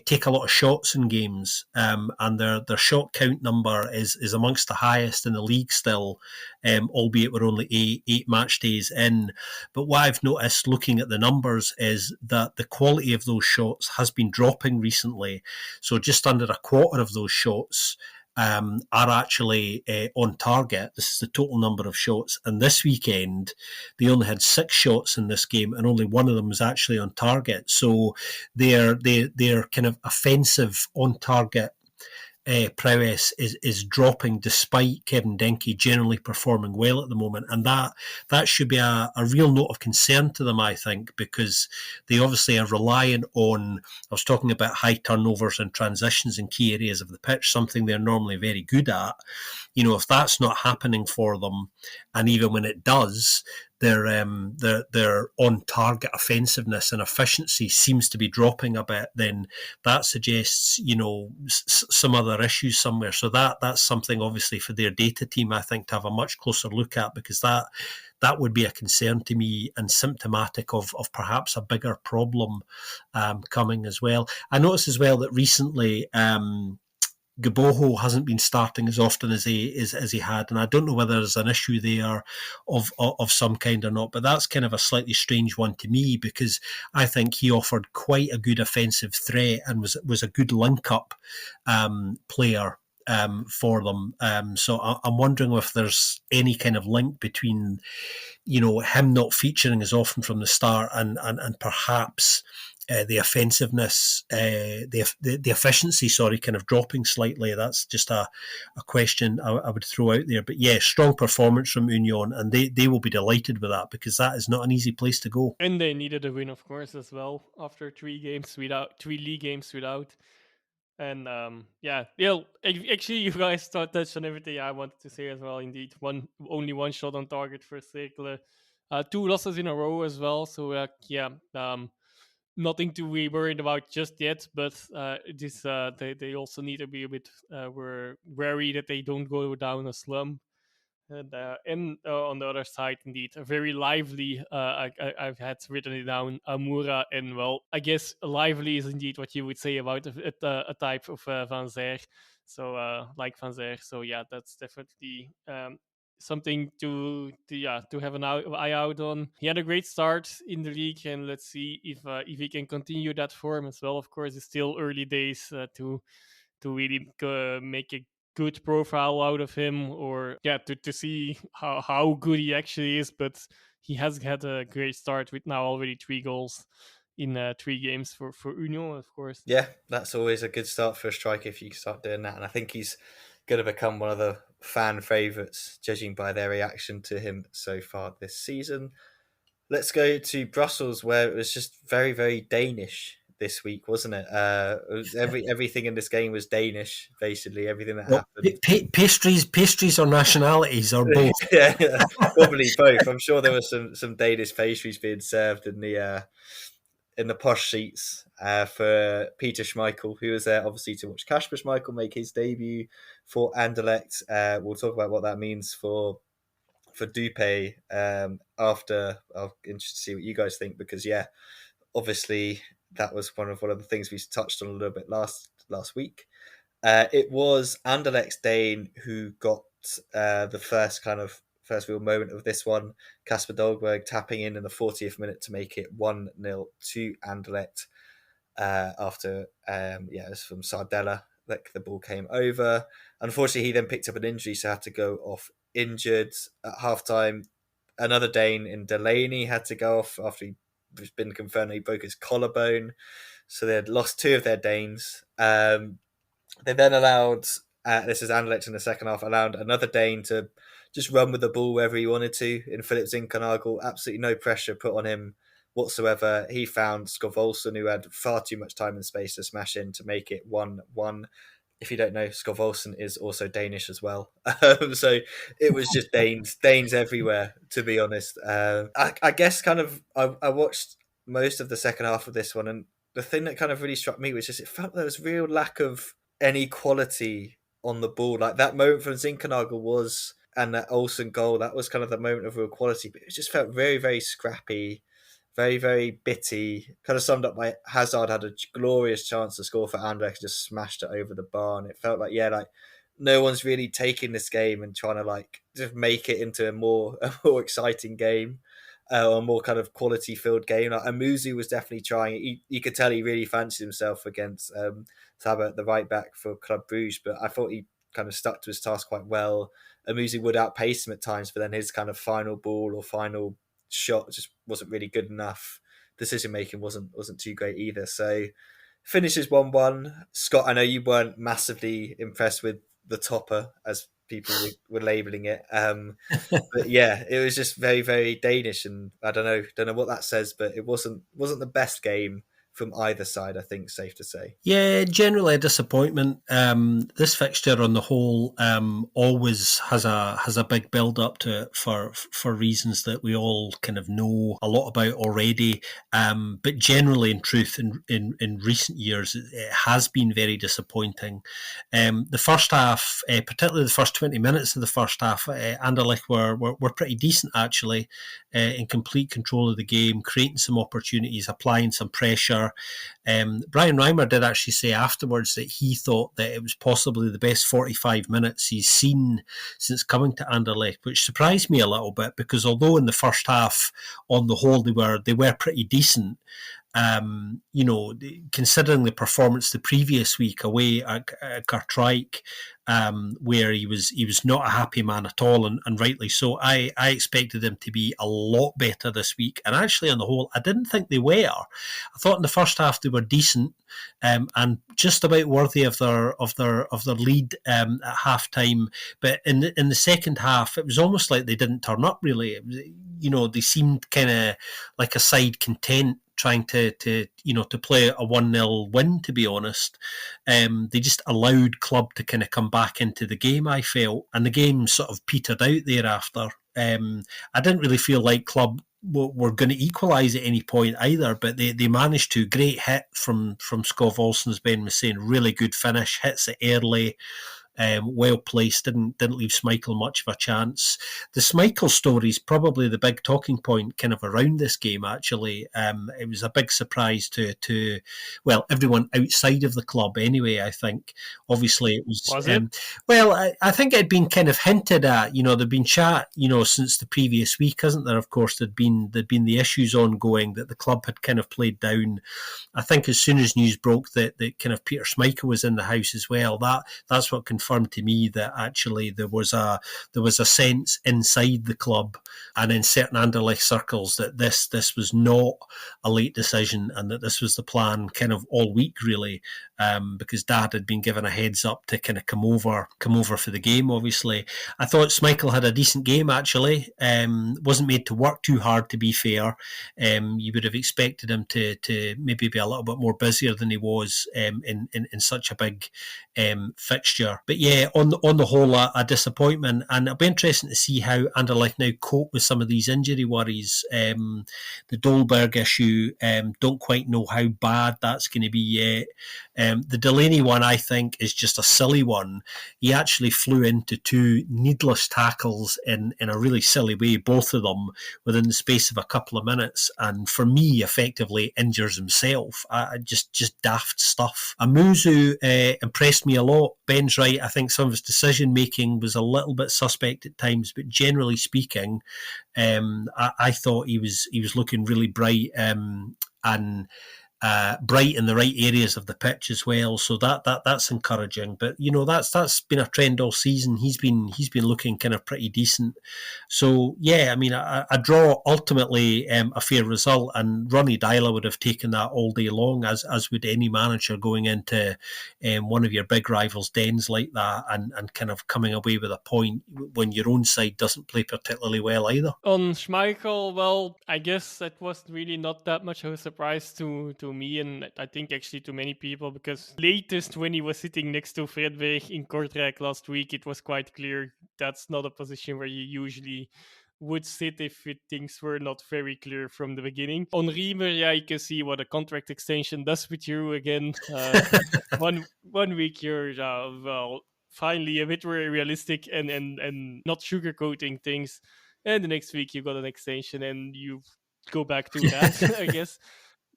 S2: take a lot of shots in games, and their shot count number is amongst the highest in the league still, albeit we're only eight match days in. But what I've noticed looking at the numbers is that the quality of those shots has been dropping recently. So just under a quarter of those shots are actually on target. This is the total number of shots. And this weekend, they only had 6 shots in this game, and only one of them was actually on target. So their kind of offensive on target prowess is dropping, despite Kevin Denke generally performing well at the moment, and that should be a real note of concern to them, I think, because they obviously are relying on, I was talking about high turnovers and transitions in key areas of the pitch, something they're normally very good at. If that's not happening for them, and even when it does, their on-target offensiveness and efficiency seems to be dropping a bit, then that suggests, some other issues somewhere. So that's something, obviously, for their data team, I think, to have a much closer look at, because that would be a concern to me and symptomatic of perhaps a bigger problem coming as well. I noticed as well that recently Gaboho hasn't been starting as often as he had, and I don't know whether there's an issue there of some kind or not, but that's kind of a slightly strange one to me, because I think he offered quite a good offensive threat and was a good link-up player for them. So I'm wondering if there's any kind of link between him not featuring as often from the start and perhaps the offensiveness, the efficiency, kind of dropping slightly. That's just a question I would throw out there. But yeah, strong performance from Union, and they will be delighted with that, because that is not an easy place to go.
S3: And they needed a win, of course, as well, after 3 league games without. And actually, you guys touched on everything I wanted to say as well. Indeed, only one shot on target for Cercle, 2 losses in a row as well. So nothing to be worried about just yet. But they also need to be a bit wary that they don't go down a slump. And on the other side, indeed, a very lively, I've had written it down, Amoura. And well, I guess lively is indeed what you would say about a type of Van Zer. So like Van Zer. So yeah, that's definitely something to have an eye out on. He had a great start in the league, and let's see if he can continue that form as well. Of course, it's still early days to really make a good profile out of him, or to see how good he actually is. But he has had a great start with now already 3 goals in 3 games for Union, of course.
S1: Yeah, that's always a good start for a striker if you start doing that, and I think he's going to become one of the fan favourites, judging by their reaction to him so far this season. Let's go to Brussels, where it was just very, very Danish this week, wasn't it? It was everything in this game was Danish, basically everything that
S2: Well,
S1: happened.
S2: pastries or nationalities or both.
S1: Yeah, probably both. I'm sure there were some Danish pastries being served in the posh seats for Peter Schmeichel, who was there obviously to watch Kasper Schmeichel make his debut for Anderlecht. We'll talk about what that means for Dupé after. I'll interested to see what you guys think, because obviously that was one of the things we touched on a little bit last week. It was Anderlecht's Dane who got the first real moment of this one. Kasper Dolberg tapping in the 40th minute to make it 1-0 to Anderlecht after it was from Sardella that the ball came over. Unfortunately, he then picked up an injury, so had to go off injured at halftime. Another Dane in Delaney had to go off after he's been confirmed he broke his collarbone. So they had lost two of their Danes. They then allowed, this is Anderlecht in the second half, allowed another Dane to just run with the ball wherever he wanted to in Philip Zinkernagel. Absolutely no pressure put on him whatsoever. He found Skov Olsen, who had far too much time and space to smash in to make it 1-1. If you don't know, Skov Olsen is also Danish as well. So it was just Danes everywhere, to be honest. I guess I watched most of the second half of this one, and the thing that kind of really struck me was just it felt there was real lack of any quality on the ball. Like that moment from Zinkernagel was, and that Olsen goal, that was kind of the moment of real quality, but it just felt very, very scrappy, very, very bitty. Kind of summed up by Hazard had a glorious chance to score for Anderlecht, just smashed it over the bar, and it felt like no one's really taking this game and trying to just make it into a more exciting game, a more kind of quality filled game. Like Amuzu was definitely trying. You could tell he really fancied himself against Sabat, the right back for Club Brugge, but I thought he kind of stuck to his task quite well. Amuzu would outpace him at times, but then his kind of final ball or final shot just wasn't really good enough. Decision making wasn't too great either. So finishes 1-1. Scott, I know you weren't massively impressed with the topper, as people were labelling it. But yeah, it was just very, very Danish, and I don't know what that says, but it wasn't the best game from either side, I think, safe to say.
S2: Yeah, generally a disappointment. This fixture on the whole always has a big build up to it for reasons that we all kind of know a lot about already. But generally, in truth, in recent years, it has been very disappointing. The first half, particularly the first 20 minutes of the first half, Anderlecht were pretty decent actually, in complete control of the game, creating some opportunities, applying some pressure. Brian Reimer did actually say afterwards that he thought that it was possibly the best 45 minutes he's seen since coming to Anderlecht, which surprised me a little bit, because although in the first half on the whole they were pretty decent, considering the performance the previous week away at Kortrijk, where he was not a happy man at all, and rightly so. I expected them to be a lot better this week, and actually on the whole I didn't think they were. I thought in the first half they were decent, and just about worthy of their lead at half time, but in the second half it was almost like they didn't turn up really. They seemed kind of like a side content trying to play a 1-0 win, to be honest. They just allowed Club to kind of come back into the game, I felt, and the game sort of petered out thereafter. I didn't really feel like Club were going to equalise at any point either, but they managed to. Great hit from Skov Olsen, as Ben was saying, really good finish, hits it early. Well placed, didn't leave Schmeichel much of a chance. The Schmeichel story is probably the big talking point kind of around this game, actually. It was a big surprise to everyone outside of the club anyway, I think. Obviously it was
S3: it?
S2: Well, I think it had been kind of hinted at, there'd been chat, since the previous week, hasn't there? Of course, there'd been the issues ongoing that the club had kind of played down. I think as soon as news broke that kind of Peter Schmeichel was in the house as well, that's what confirmed confirmed to me that actually there was a sense inside the club and in certain Anderlecht circles that this was not a late decision and that this was the plan kind of all week really, because Dad had been given a heads up to kind of come over for the game. Obviously, I thought Schmeichel had a decent game actually. Wasn't made to work too hard, to be fair. You would have expected him to maybe be a little bit more busier than he was in such a big fixture. But yeah, on the whole, a disappointment, and it'll be interesting to see how Anderlecht now cope with some of these injury worries. The Dolberg issue, don't quite know how bad that's going to be yet. The Delaney one, I think, is just a silly one. He actually flew into two needless tackles in a really silly way, both of them within the space of a couple of minutes, and for me, effectively injures himself. Just daft stuff. Amuzu impressed me a lot. Ben's right. I think some of his decision making was a little bit suspect at times, but generally speaking, I thought he was looking really bright, and bright in the right areas of the pitch as well. So that's encouraging. But you know, that's been a trend all season. He's been looking kind of pretty decent. So yeah, I mean, a draw ultimately a fair result, and Ronnie Dyla would have taken that all day long, as would any manager going into one of your big rivals' dens like that, and kind of coming away with a point when your own side doesn't play particularly well either.
S3: On Schmeichel, well, I guess that was really not that much of a surprise to me, and I think actually to many people, because latest when he was sitting next to Fredberg in Kortrijk last week, it was quite clear that's not a position where you usually would sit if things were not very clear from the beginning. On Riemer, yeah, you can see what a contract extension does with you again. One week you're finally a bit more realistic and not sugarcoating things, and the next week you got an extension and you go back to that. I guess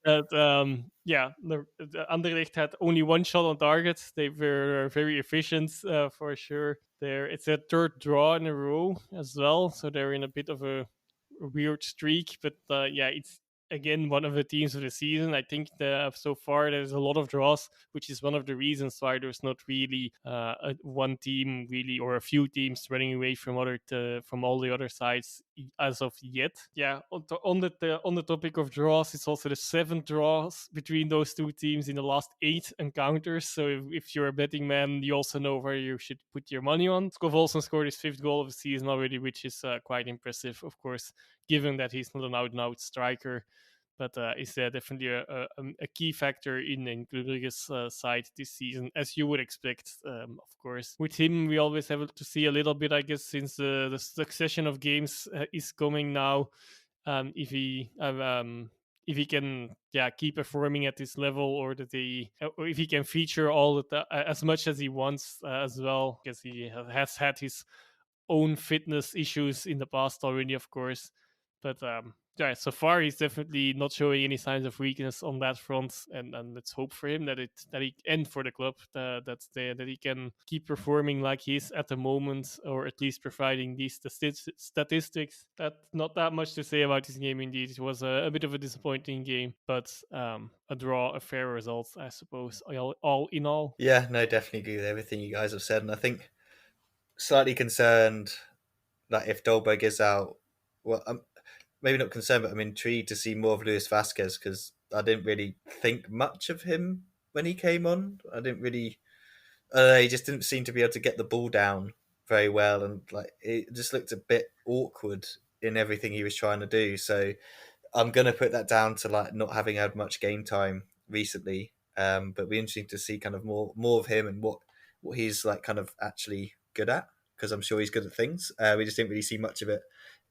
S3: that the Anderlecht had only one shot on target. They were very efficient, for sure. It's a third draw in a row as well, so they're in a bit of a weird streak. But it's again one of the teams of the season. I think so far there's a lot of draws, which is one of the reasons why there's not really one team really, or a few teams running away from all the other sides as of yet. Yeah, on the topic of draws, it's also the 7 draws between those two teams in the last 8 encounters. So if you're a betting man, you also know where you should put your money on. Skov Olsen scored his 5th goal of the season already, which is quite impressive, of course, given that he's not an out-and-out striker. But is definitely a key factor in Kluber's side this season, as you would expect, of course. With him, we always have to see a little bit, I guess, since the succession of games is coming now. If he can keep performing at this level, or or if he can feature as much as he wants as well, because he has had his own fitness issues in the past already, of course. But so far he's definitely not showing any signs of weakness on that front, and let's hope for him that he and for the club that he can keep performing like he is at the moment, or at least providing these statistics. That's not that much to say about this game. Indeed, it was a bit of a disappointing game, but a draw, a fair result, I suppose, all in all.
S1: Yeah, no, definitely agree with everything you guys have said, and I think slightly concerned that if Dolberg is out, well, maybe not concerned, but I'm intrigued to see more of Luis Vasquez, because I didn't really think much of him when he came on. I didn't really, he just didn't seem to be able to get the ball down very well, and like it just looked a bit awkward in everything he was trying to do. So I'm gonna put that down to like not having had much game time recently. But it'll be interesting to see kind of more of him and what he's like kind of actually good at, because I'm sure he's good at things. We just didn't really see much of it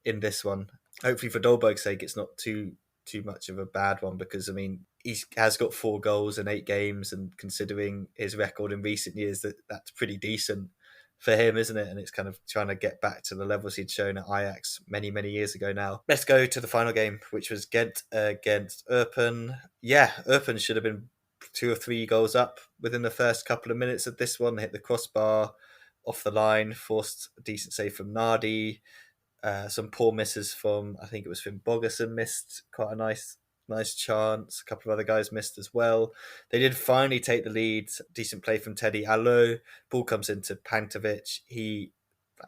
S1: in this one. Hopefully for Dolberg's sake, it's not too much of a bad one, because I mean he has got 4 goals in 8 games, and considering his record in recent years, that's pretty decent for him, isn't it? And it's kind of trying to get back to the levels he'd shown at Ajax many years ago now. Let's go to the final game, which was Ghent against Eupen. Yeah, Eupen should have been 2 or 3 goals up within the first couple of minutes of this one. They hit the crossbar off the line, forced a decent save from Nardi. Some poor misses from, I think it was Finn Bogerson, missed quite a nice nice chance. A couple of other guys missed as well. They did finally take the lead. Decent play from Teddy Allo. Ball comes into Pantovic. He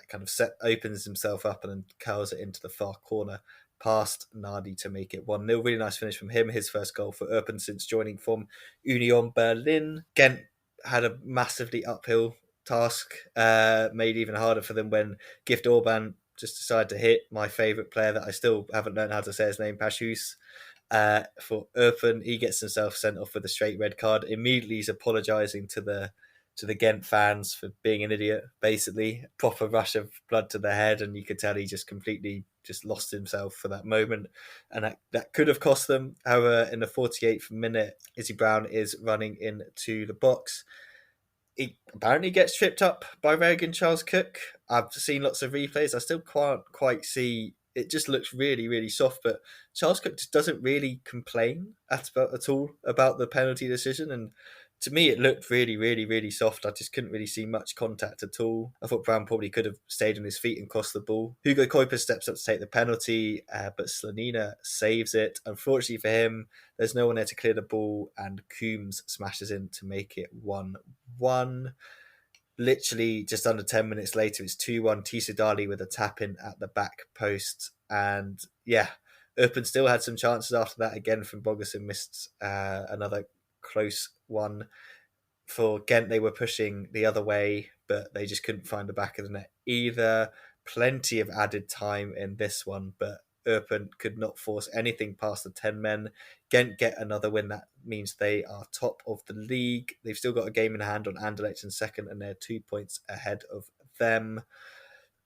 S1: kind of opens himself up and then curls it into the far corner past Nardi to make it 1-0. Really nice finish from him. His first goal for Erpen since joining from Union Berlin. Ghent had a massively uphill task, made even harder for them when Gift Orban just decided to hit my favourite player that I still haven't learned how to say his name, Pashus. For Erpen, he gets himself sent off with a straight red card. Immediately he's apologising to the Ghent fans for being an idiot, basically. Proper rush of blood to the head, and you could tell he just completely just lost himself for that moment. And that could have cost them. However, in the 48th minute, Izzy Brown is running into the box. He apparently gets tripped up by Reagan Charles Cook. I've seen lots of replays. I still can't quite see. It just looks really, really soft. But Charles Cook just doesn't really complain at all about the penalty decision. And to me, it looked really, really, really soft. I just couldn't really see much contact at all. I thought Brown probably could have stayed on his feet and crossed the ball. Hugo Kuipers steps up to take the penalty, but Slanina saves it. Unfortunately for him, there's no one there to clear the ball, and Coombs smashes in to make it 1-1. Literally just under 10 minutes later, it's 2-1. Tisadali with a tap in at the back post. And yeah, Erpen still had some chances after that. Again, from Bogerson missed another close one. For Ghent, they were pushing the other way, but they just couldn't find the back of the net either. Plenty of added time in this one, but Erpen could not force anything past the 10 men. Ghent get another win. That means they are top of the league. They've still got a game in hand on Anderlecht in second, and they're 2 points ahead of them.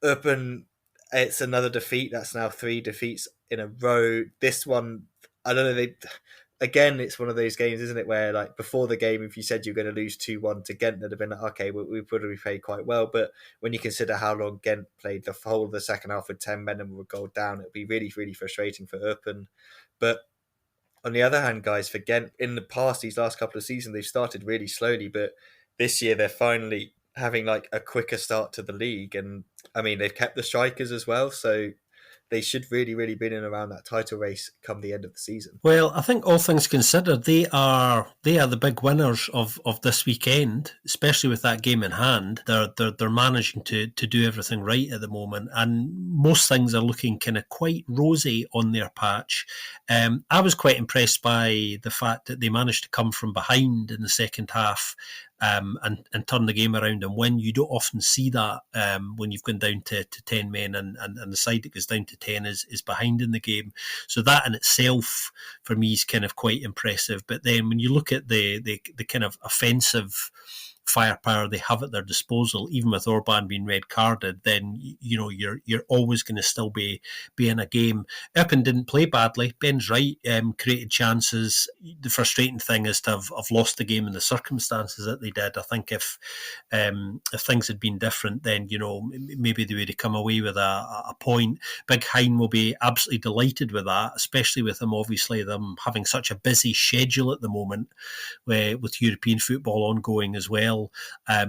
S1: Erpen, it's another defeat. That's now 3 defeats in a row. This one, I don't know, again, it's one of those games, isn't it, where like before the game, if you said you're going to lose 2-1 to Ghent, they'd have been like, okay, we probably played quite well. But when you consider how long Ghent played the whole of the second half with 10 men and were a goal down, it'd be really, really frustrating for Erpen. But on the other hand, guys, for Ghent, in the past, these last couple of seasons, they've started really slowly, but this year they're finally having like a quicker start to the league. And I mean, they've kept the strikers as well, so they should really, really be in and around that title race come the end of the season.
S2: Well, I think all things considered, they are the big winners of this weekend, especially with that game in hand. They're managing to do everything right at the moment, and most things are looking kind of quite rosy on their patch. I was quite impressed by the fact that they managed to come from behind in the second half. And turn the game around and win. You don't often see that when you've gone down to 10 men and the side that goes down to 10 is behind in the game. So that in itself, for me, is kind of quite impressive. But then when you look at the kind of offensive firepower they have at their disposal, even with Orban being red carded, then you're always going to still be in a game. Erpen didn't play badly. Ben's right, created chances. The frustrating thing is to have lost the game in the circumstances that they did. I think if things had been different, then maybe they would have come away with a point. Big Hein will be absolutely delighted with that, especially with them having such a busy schedule at the moment with European football ongoing as well.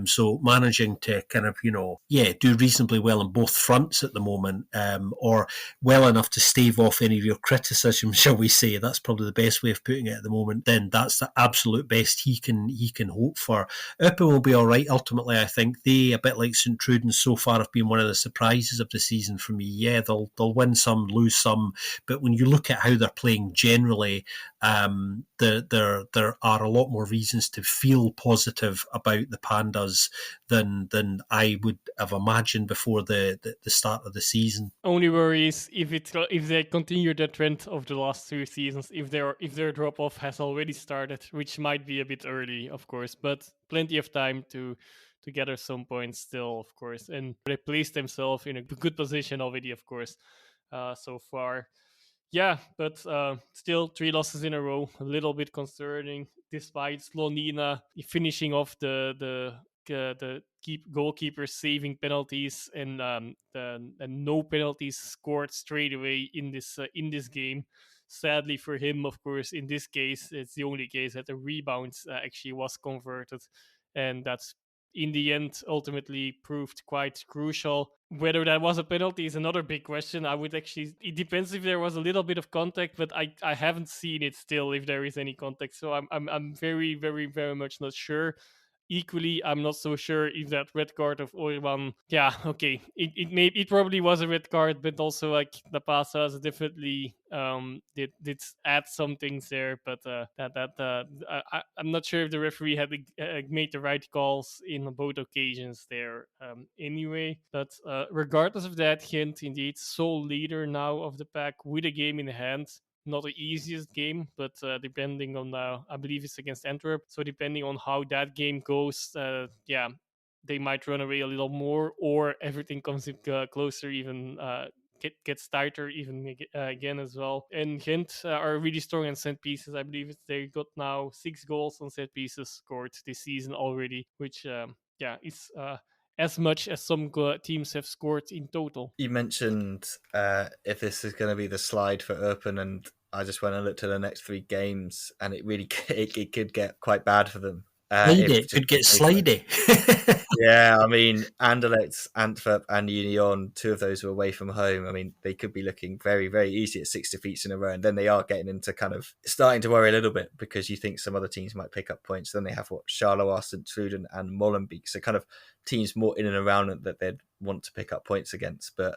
S2: So managing to kind of, do reasonably well on both fronts at the moment, or well enough to stave off any real criticism, shall we say. That's probably the best way of putting it at the moment. Then that's the absolute best he can hope for. Erpen will be all right ultimately, I think. They, a bit like St Truden so far, have been one of the surprises of the season for me. Yeah, they'll win some, lose some, but when you look at how they're playing generally, there are a lot more reasons to feel positive about the Pandas than I would have imagined before the start of the season.
S3: Only worry is if they continue the trend of the last 2 seasons, if their drop off has already started, which might be a bit early, of course, but plenty of time to gather some points still, of course, and they placed themselves in a good position already, of course, so far. Yeah, but still 3 losses in a row, a little bit concerning, despite Slonina finishing off the goalkeeper saving penalties and no penalties scored straight away in this game. Sadly for him, of course, in this case, it's the only case that the rebound actually was converted, and that's in the end ultimately proved quite crucial. Whether that was a penalty is another big question. It depends if there was a little bit of contact, but I haven't seen it still if there is any contact. So I'm very, very, very much not sure. Equally, I'm not so sure if that red card of Orban, yeah, okay, it probably was a red card, but also like the Pasas definitely did add some things there, but I'm not sure if the referee had made the right calls in both occasions there. Anyway, but regardless of that, Gent indeed sole leader now of the pack with a game in hand. Not the easiest game, but depending on, I believe it's against Antwerp. So depending on how that game goes, they might run away a little more, or everything comes closer, even gets tighter even again as well. And Gent are really strong in set pieces. I believe they got now 6 goals on set pieces scored this season already, which is as much as some teams have scored in total.
S1: You mentioned if this is going to be the slide for Eupen, and I just went and looked at the next 3 games, and it really it could get quite bad for them.
S2: It could get slidey.
S1: Yeah, I mean, Anderlecht, Antwerp, and Union, 2 of those were away from home. I mean, they could be looking very, very easy at 6 defeats in a row, and then they are getting into kind of starting to worry a little bit because you think some other teams might pick up points. Then they have Charleroi, St. Truden, and Molenbeek, so kind of teams more in and around that they'd want to pick up points against, but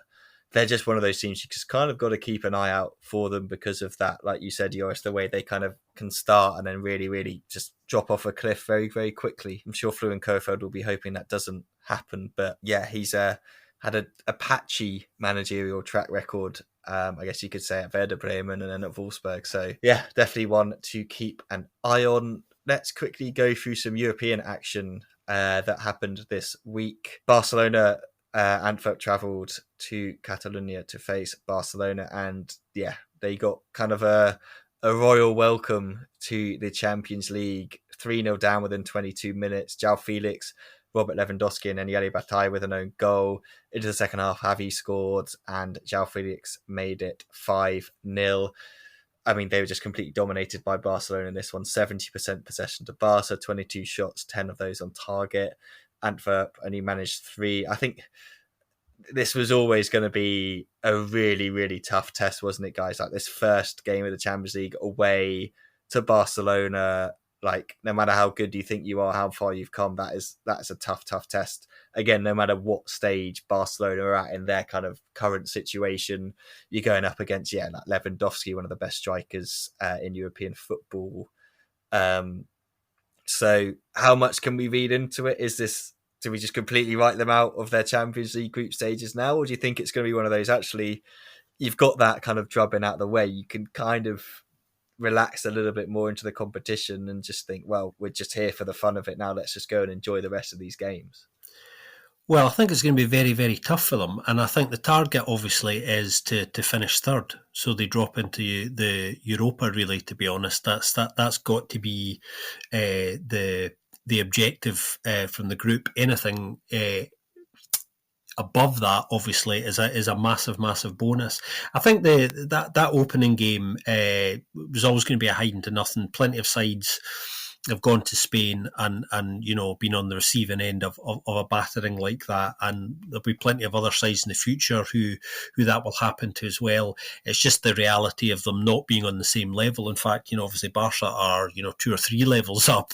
S1: they're just one of those teams you just kind of got to keep an eye out for them because of that. Like you said, Joris, the way they kind of can start and then really, really just drop off a cliff very, very quickly. I'm sure Fluent Kofeld will be hoping that doesn't happen. But yeah, he's had a patchy managerial track record, I guess you could say, at Werder Bremen and then at Wolfsburg. So yeah, definitely one to keep an eye on. Let's quickly go through some European action that happened this week. Barcelona, Antwerp travelled to Catalonia to face Barcelona, and yeah, they got kind of a royal welcome to the Champions League. 3-0 down within 22 minutes. João Felix, Robert Lewandowski, and then Yeli Bataille with an own goal. Into the second half, Javi scored, and João Felix made it 5-0. I mean, they were just completely dominated by Barcelona in this one. 70% possession to Barca, 22 shots, 10 of those on target. Antwerp only managed 3. I think this was always going to be a really, really tough test, wasn't it, guys? Like this first game of the Champions League away to Barcelona, like no matter how good you think you are, how far you've come, that is a tough test. Again, no matter what stage Barcelona are at in their kind of current situation, you're going up against, like Lewandowski, one of the best strikers in European football. So how much can we read into it? Do we just completely write them out of their Champions League group stages now? Or do you think it's going to be one of those, actually, you've got that kind of drubbing out of the way, you can kind of relax a little bit more into the competition and just think, well, we're just here for the fun of it now. Let's just go and enjoy the rest of these games.
S2: Well, I think it's going to be very, very tough for them. And I think the target, obviously, is to finish third. So they drop into the Europa, really, to be honest. That's got to be the objective from the group. Anything above that, obviously, is a massive, massive bonus. I think that opening game was always going to be a hiding to nothing. Plenty of sides have gone to Spain and been on the receiving end of a battering like that, and there'll be plenty of other sides in the future who that will happen to as well. It's just the reality of them not being on the same level. In fact, obviously Barca are 2 or 3 levels up,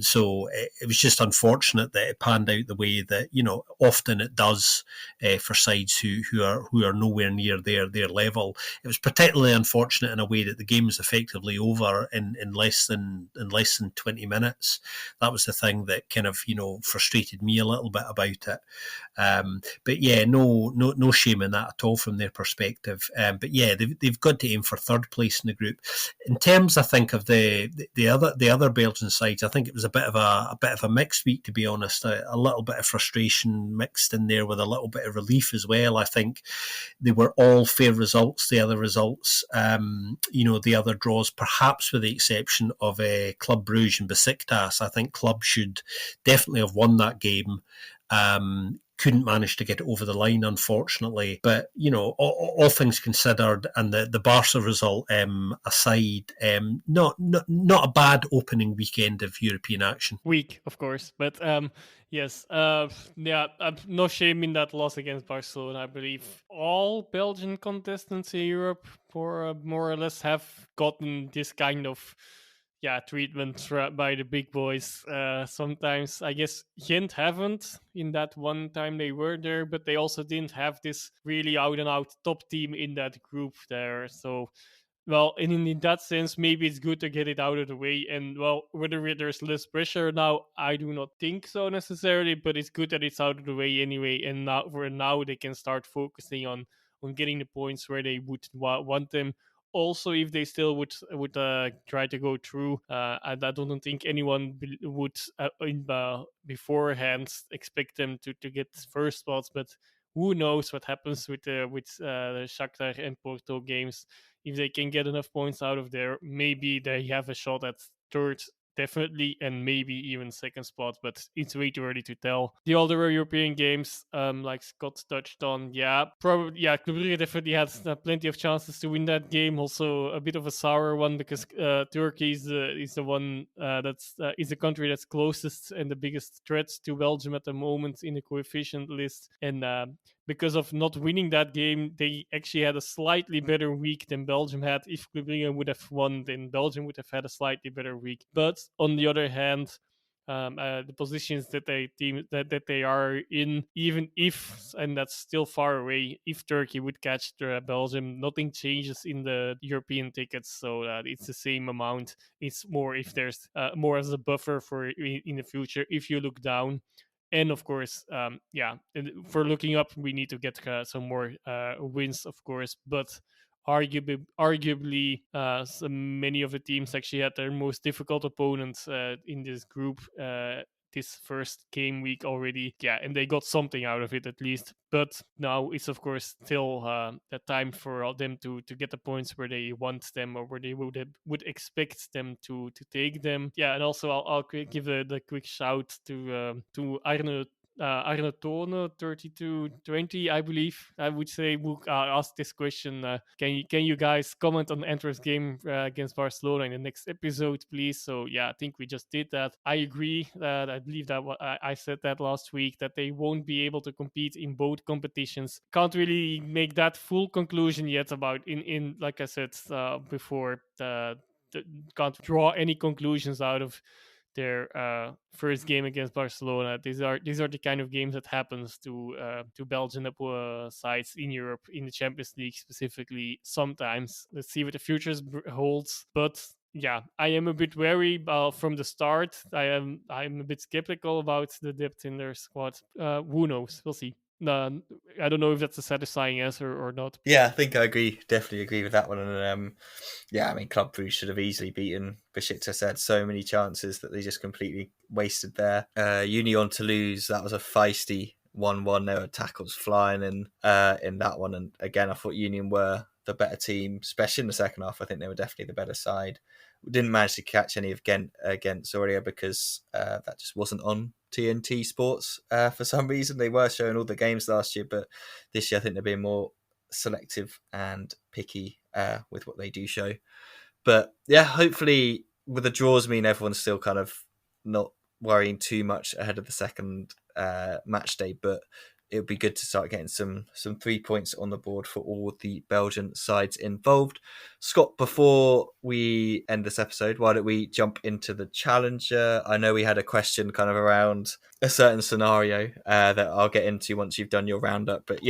S2: so it was just unfortunate that it panned out the way that often it does for sides who are nowhere near their level. It was particularly unfortunate in a way that the game was effectively over in less than 20 minutes. That was the thing that kind of frustrated me a little bit about it. But yeah, no shame in that at all from their perspective. But yeah, they've got to aim for third place in the group. In terms, I think, of the other Belgian sides, I think it was a bit of a mixed week, to be honest. A little bit of frustration mixed in there with a little bit of relief as well. I think they were all fair results. The other results, the other draws, perhaps with the exception of Club Brugge and Besiktas. I think Club should definitely have won that game. couldn't manage to get it over the line, unfortunately. But, all things considered, and the Barca result aside, not a bad opening weekend of European action.
S3: Weak, of course, but yes, no shame in that loss against Barcelona. I believe all Belgian contestants in Europe, more or less, have gotten this kind of treatment by the big boys. Sometimes, I guess, Gent haven't in that one time they were there, but they also didn't have this really out and out top team in that group there. So, well, and in that sense, maybe it's good to get it out of the way. And, well, whether there's less pressure now, I do not think so necessarily, but it's good that it's out of the way anyway. And now they can start focusing on getting the points where they would want them. Also, if they still would try to go through, I don't think anyone would beforehand expect them to get first spots. But who knows what happens with the Shakhtar and Porto games? If they can get enough points out of there, maybe they have a shot at third, definitely, and maybe even second spot, but it's way too early to tell. The other European games, like Scott touched on, Club Brugge definitely had plenty of chances to win that game. Also, a bit of a sour one because Turkey is the one is the country that's closest and the biggest threat to Belgium at the moment in the coefficient list, and because of not winning that game, they actually had a slightly better week than Belgium had. If Club Brugge would have won, then Belgium would have had a slightly better week. But on the other hand, the positions that they are in, even if, and that's still far away, if Turkey would catch Belgium, nothing changes in the European tickets, so it's the same amount. It's more if there's more as a buffer for in the future if you look down. And of course, for looking up, we need to get some more wins, of course. But arguably, so many of the teams actually had their most difficult opponents in this group this first game week already. Yeah, and they got something out of it at least. But now it's, of course, still the time for them to get the points where they want them or where they would expect them to take them. Yeah, and also I'll give the quick shout to Arne Tone 3220, I believe. I would say we'll ask this question. Can you guys comment on Antwerp's game against Barcelona in the next episode, please? So I think we just did that. I agree that I believe that I said that last week, that they won't be able to compete in both competitions. Can't really make that full conclusion yet about in like I said before. Can't draw any conclusions out of their first game against Barcelona. These are the kind of games that happens to Belgian sides in Europe, in the Champions League specifically. Sometimes, let's see what the future holds. But I am a bit wary from the start. I'm a bit skeptical about the depth in their squad. Who knows? We'll see. I don't know if that's a satisfying answer or not.
S1: Yeah, I think I agree. Definitely agree with that one. And I mean, Club Brugge should have easily beaten Besiktas. Had so many chances that they just completely wasted there. Union Toulouse, that was a feisty 1-1. There were tackles flying in that one. And again, I thought Union were the better team, especially in the second half. I think they were definitely the better side. We didn't manage to catch any of Ghent against Soria because that just wasn't on TNT Sports for some reason. They were showing all the games last year, but this year I think they're being more selective and picky with what they do show. But hopefully with the draws mean everyone's still kind of not worrying too much ahead of the second match day, but it would be good to start getting some 3 points on the board for all the Belgian sides involved. Scott, before we end this episode, why don't we jump into the Challenger? I know we had a question kind of around a certain scenario that I'll get into once you've done your roundup. But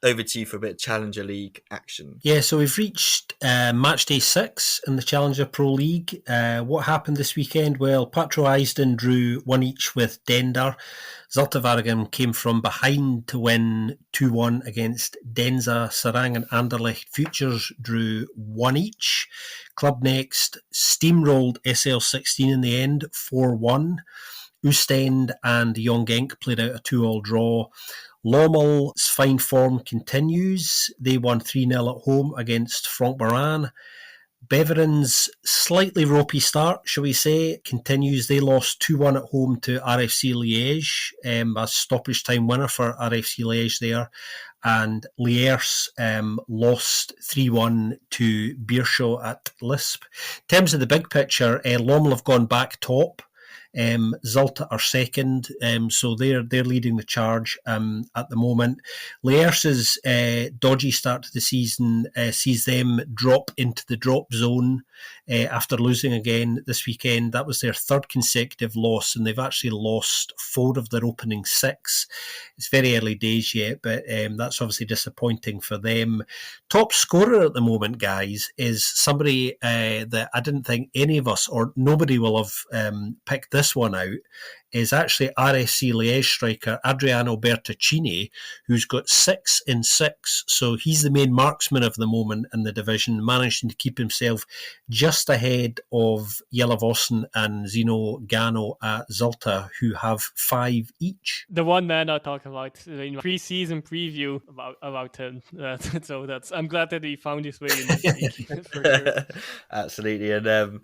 S1: over to you for a bit of Challenger League action.
S2: Yeah, so we've reached Matchday 6 in the Challenger Pro League. What happened this weekend? Well, Patro Eisden drew 1 each with Dender. Zulte Waregem came from behind to win 2-1 against Denza. Sarang and Anderlecht Futures drew 1 each. Club Next steamrolled SL16 in the end, 4-1. Oostend and Young Genk played out a 2-2 draw. Lommel's fine form continues. They won 3-0 at home against Frank Moran. Beveren's slightly ropey start, shall we say, continues. They lost 2-1 at home to RFC Liège, a stoppage time winner for RFC Liège there. And Lierse lost 3-1 to Beerschot at Lisp. In terms of the big picture, Lommel have gone back top. Zalta are second, so they're leading the charge at the moment. Lierse's dodgy start to the season sees them drop into the drop zone after losing again this weekend. That was their third consecutive loss, and they've actually lost 4 of their opening 6. It's very early days yet, but that's obviously disappointing for them. Top scorer at the moment, guys, is somebody that I didn't think any of us or nobody will have picked this one out, is actually RSC Liège striker Adriano Bertaccini, who's got 6 in 6. So he's the main marksman of the moment in the division, managing to keep himself just ahead of Jelavossen and Zeno Gano at Zalta, who have 5 each.
S3: The one man I talked about in pre-season preview about him. So I'm glad that he found his way in this league. For sure.
S1: Absolutely. And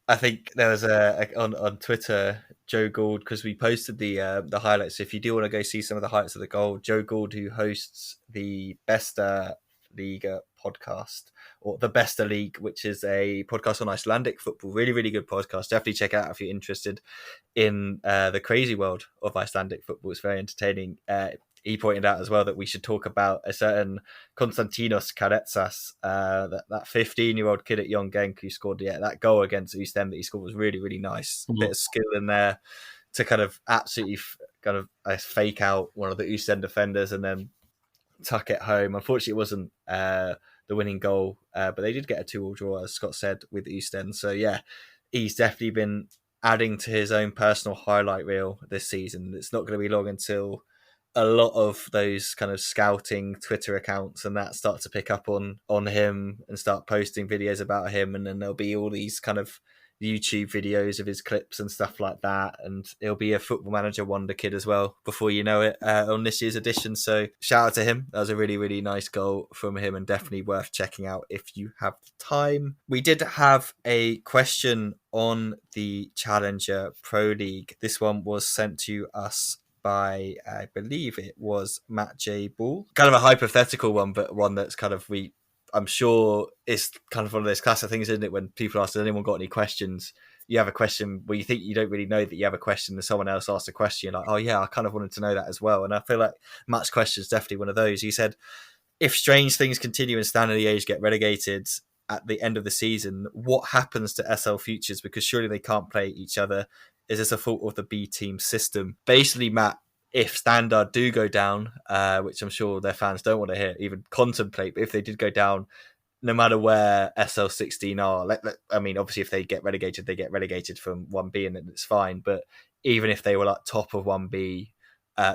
S1: I think there was on Twitter, Joe Gould, because we posted the highlights. So if you do want to go see some of the highlights of the goal, Joe Gould, who hosts the Besta Liga podcast, or the Besta League, which is a podcast on Icelandic football. Really, really good podcast. Definitely check it out if you're interested in the crazy world of Icelandic football. It's very entertaining. He pointed out as well that we should talk about a certain Konstantinos Karetsas, that 15-year-old kid at Young Genk who scored that goal against East End that he scored was really, really nice. A bit of skill in there to kind of absolutely fake out one of the East End defenders and then tuck it home. Unfortunately, it wasn't the winning goal, but they did get a 2-2 draw, as Scott said, with East End. So yeah, he's definitely been adding to his own personal highlight reel this season. It's not going to be long until a lot of those kind of scouting Twitter accounts and that start to pick up on him and start posting videos about him, and then there'll be all these kind of YouTube videos of his clips and stuff like that, and he'll be a Football Manager wonder kid as well before you know it on this year's edition. So shout out to him. That was a really, really nice goal from him and definitely worth checking out if you have time. We did have a question on the Challenger Pro League. This one was sent to us by, I believe it was Matchday Ball. Kind of a hypothetical one, but one that's kind of, I'm sure it's kind of one of those classic things, isn't it? When people ask, has anyone got any questions? You have a question where you think you don't really know that you have a question, and someone else asked a question, like, oh yeah, I kind of wanted to know that as well. And I feel like Matt's question is definitely one of those. He said, if strange things continue and Standard Liège get relegated at the end of the season, what happens to SL Futures? Because surely they can't play each other. Is this a fault of the B team system? Basically, Matt, if Standard do go down, which I'm sure their fans don't want to hear, even contemplate, but if they did go down, no matter where SL16 are, I mean, obviously if they get relegated, they get relegated from 1B and then it's fine. But even if they were like top of 1B,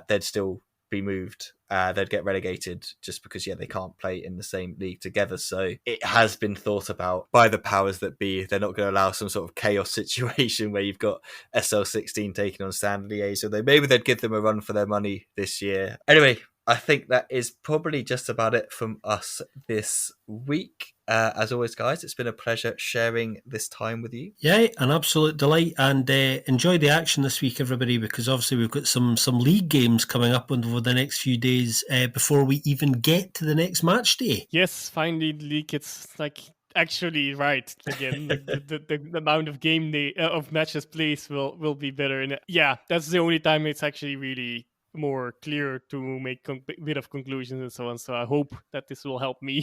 S1: they'd still be moved. They'd get relegated just because they can't play in the same league together. So it has been thought about by the powers that be. They're not going to allow some sort of chaos situation where you've got SL16 taking on Standard Liège. So maybe they'd give them a run for their money this year. Anyway, I think that is probably just about it from us this week. As always, guys, it's been a pleasure sharing this time with you.
S2: Yeah, an absolute delight, and enjoy the action this week, everybody, because obviously we've got some league games coming up over the next few days before we even get to the next match day.
S3: Yes, finally, the league, it's like actually right again. Like the amount of game day of matches played will be better, and that's the only time it's actually really more clear to make a bit of conclusions and so on. So I hope that this will help me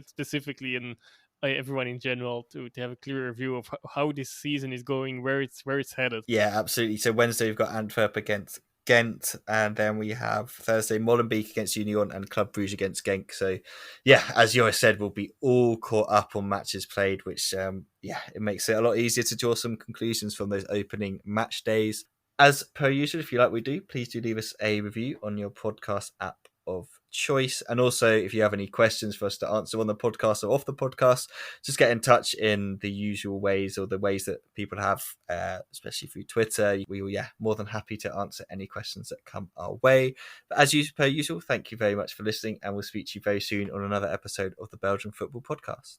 S3: specifically and everyone in general to have a clearer view of how this season is going, where it's headed.
S1: Yeah, absolutely. So Wednesday we've got Antwerp against Ghent, and then we have Thursday Molenbeek against Union and Club Brugge against Genk. So as Joris said, we'll be all caught up on matches played, which it makes it a lot easier to draw some conclusions from those opening match days. As per usual, if you like what we do, please do leave us a review on your podcast app of choice. And also, if you have any questions for us to answer on the podcast or off the podcast, just get in touch in the usual ways or the ways that people have, especially through Twitter. We will, more than happy to answer any questions that come our way. But as per usual, thank you very much for listening, and we'll speak to you very soon on another episode of the Belgian Football Podcast.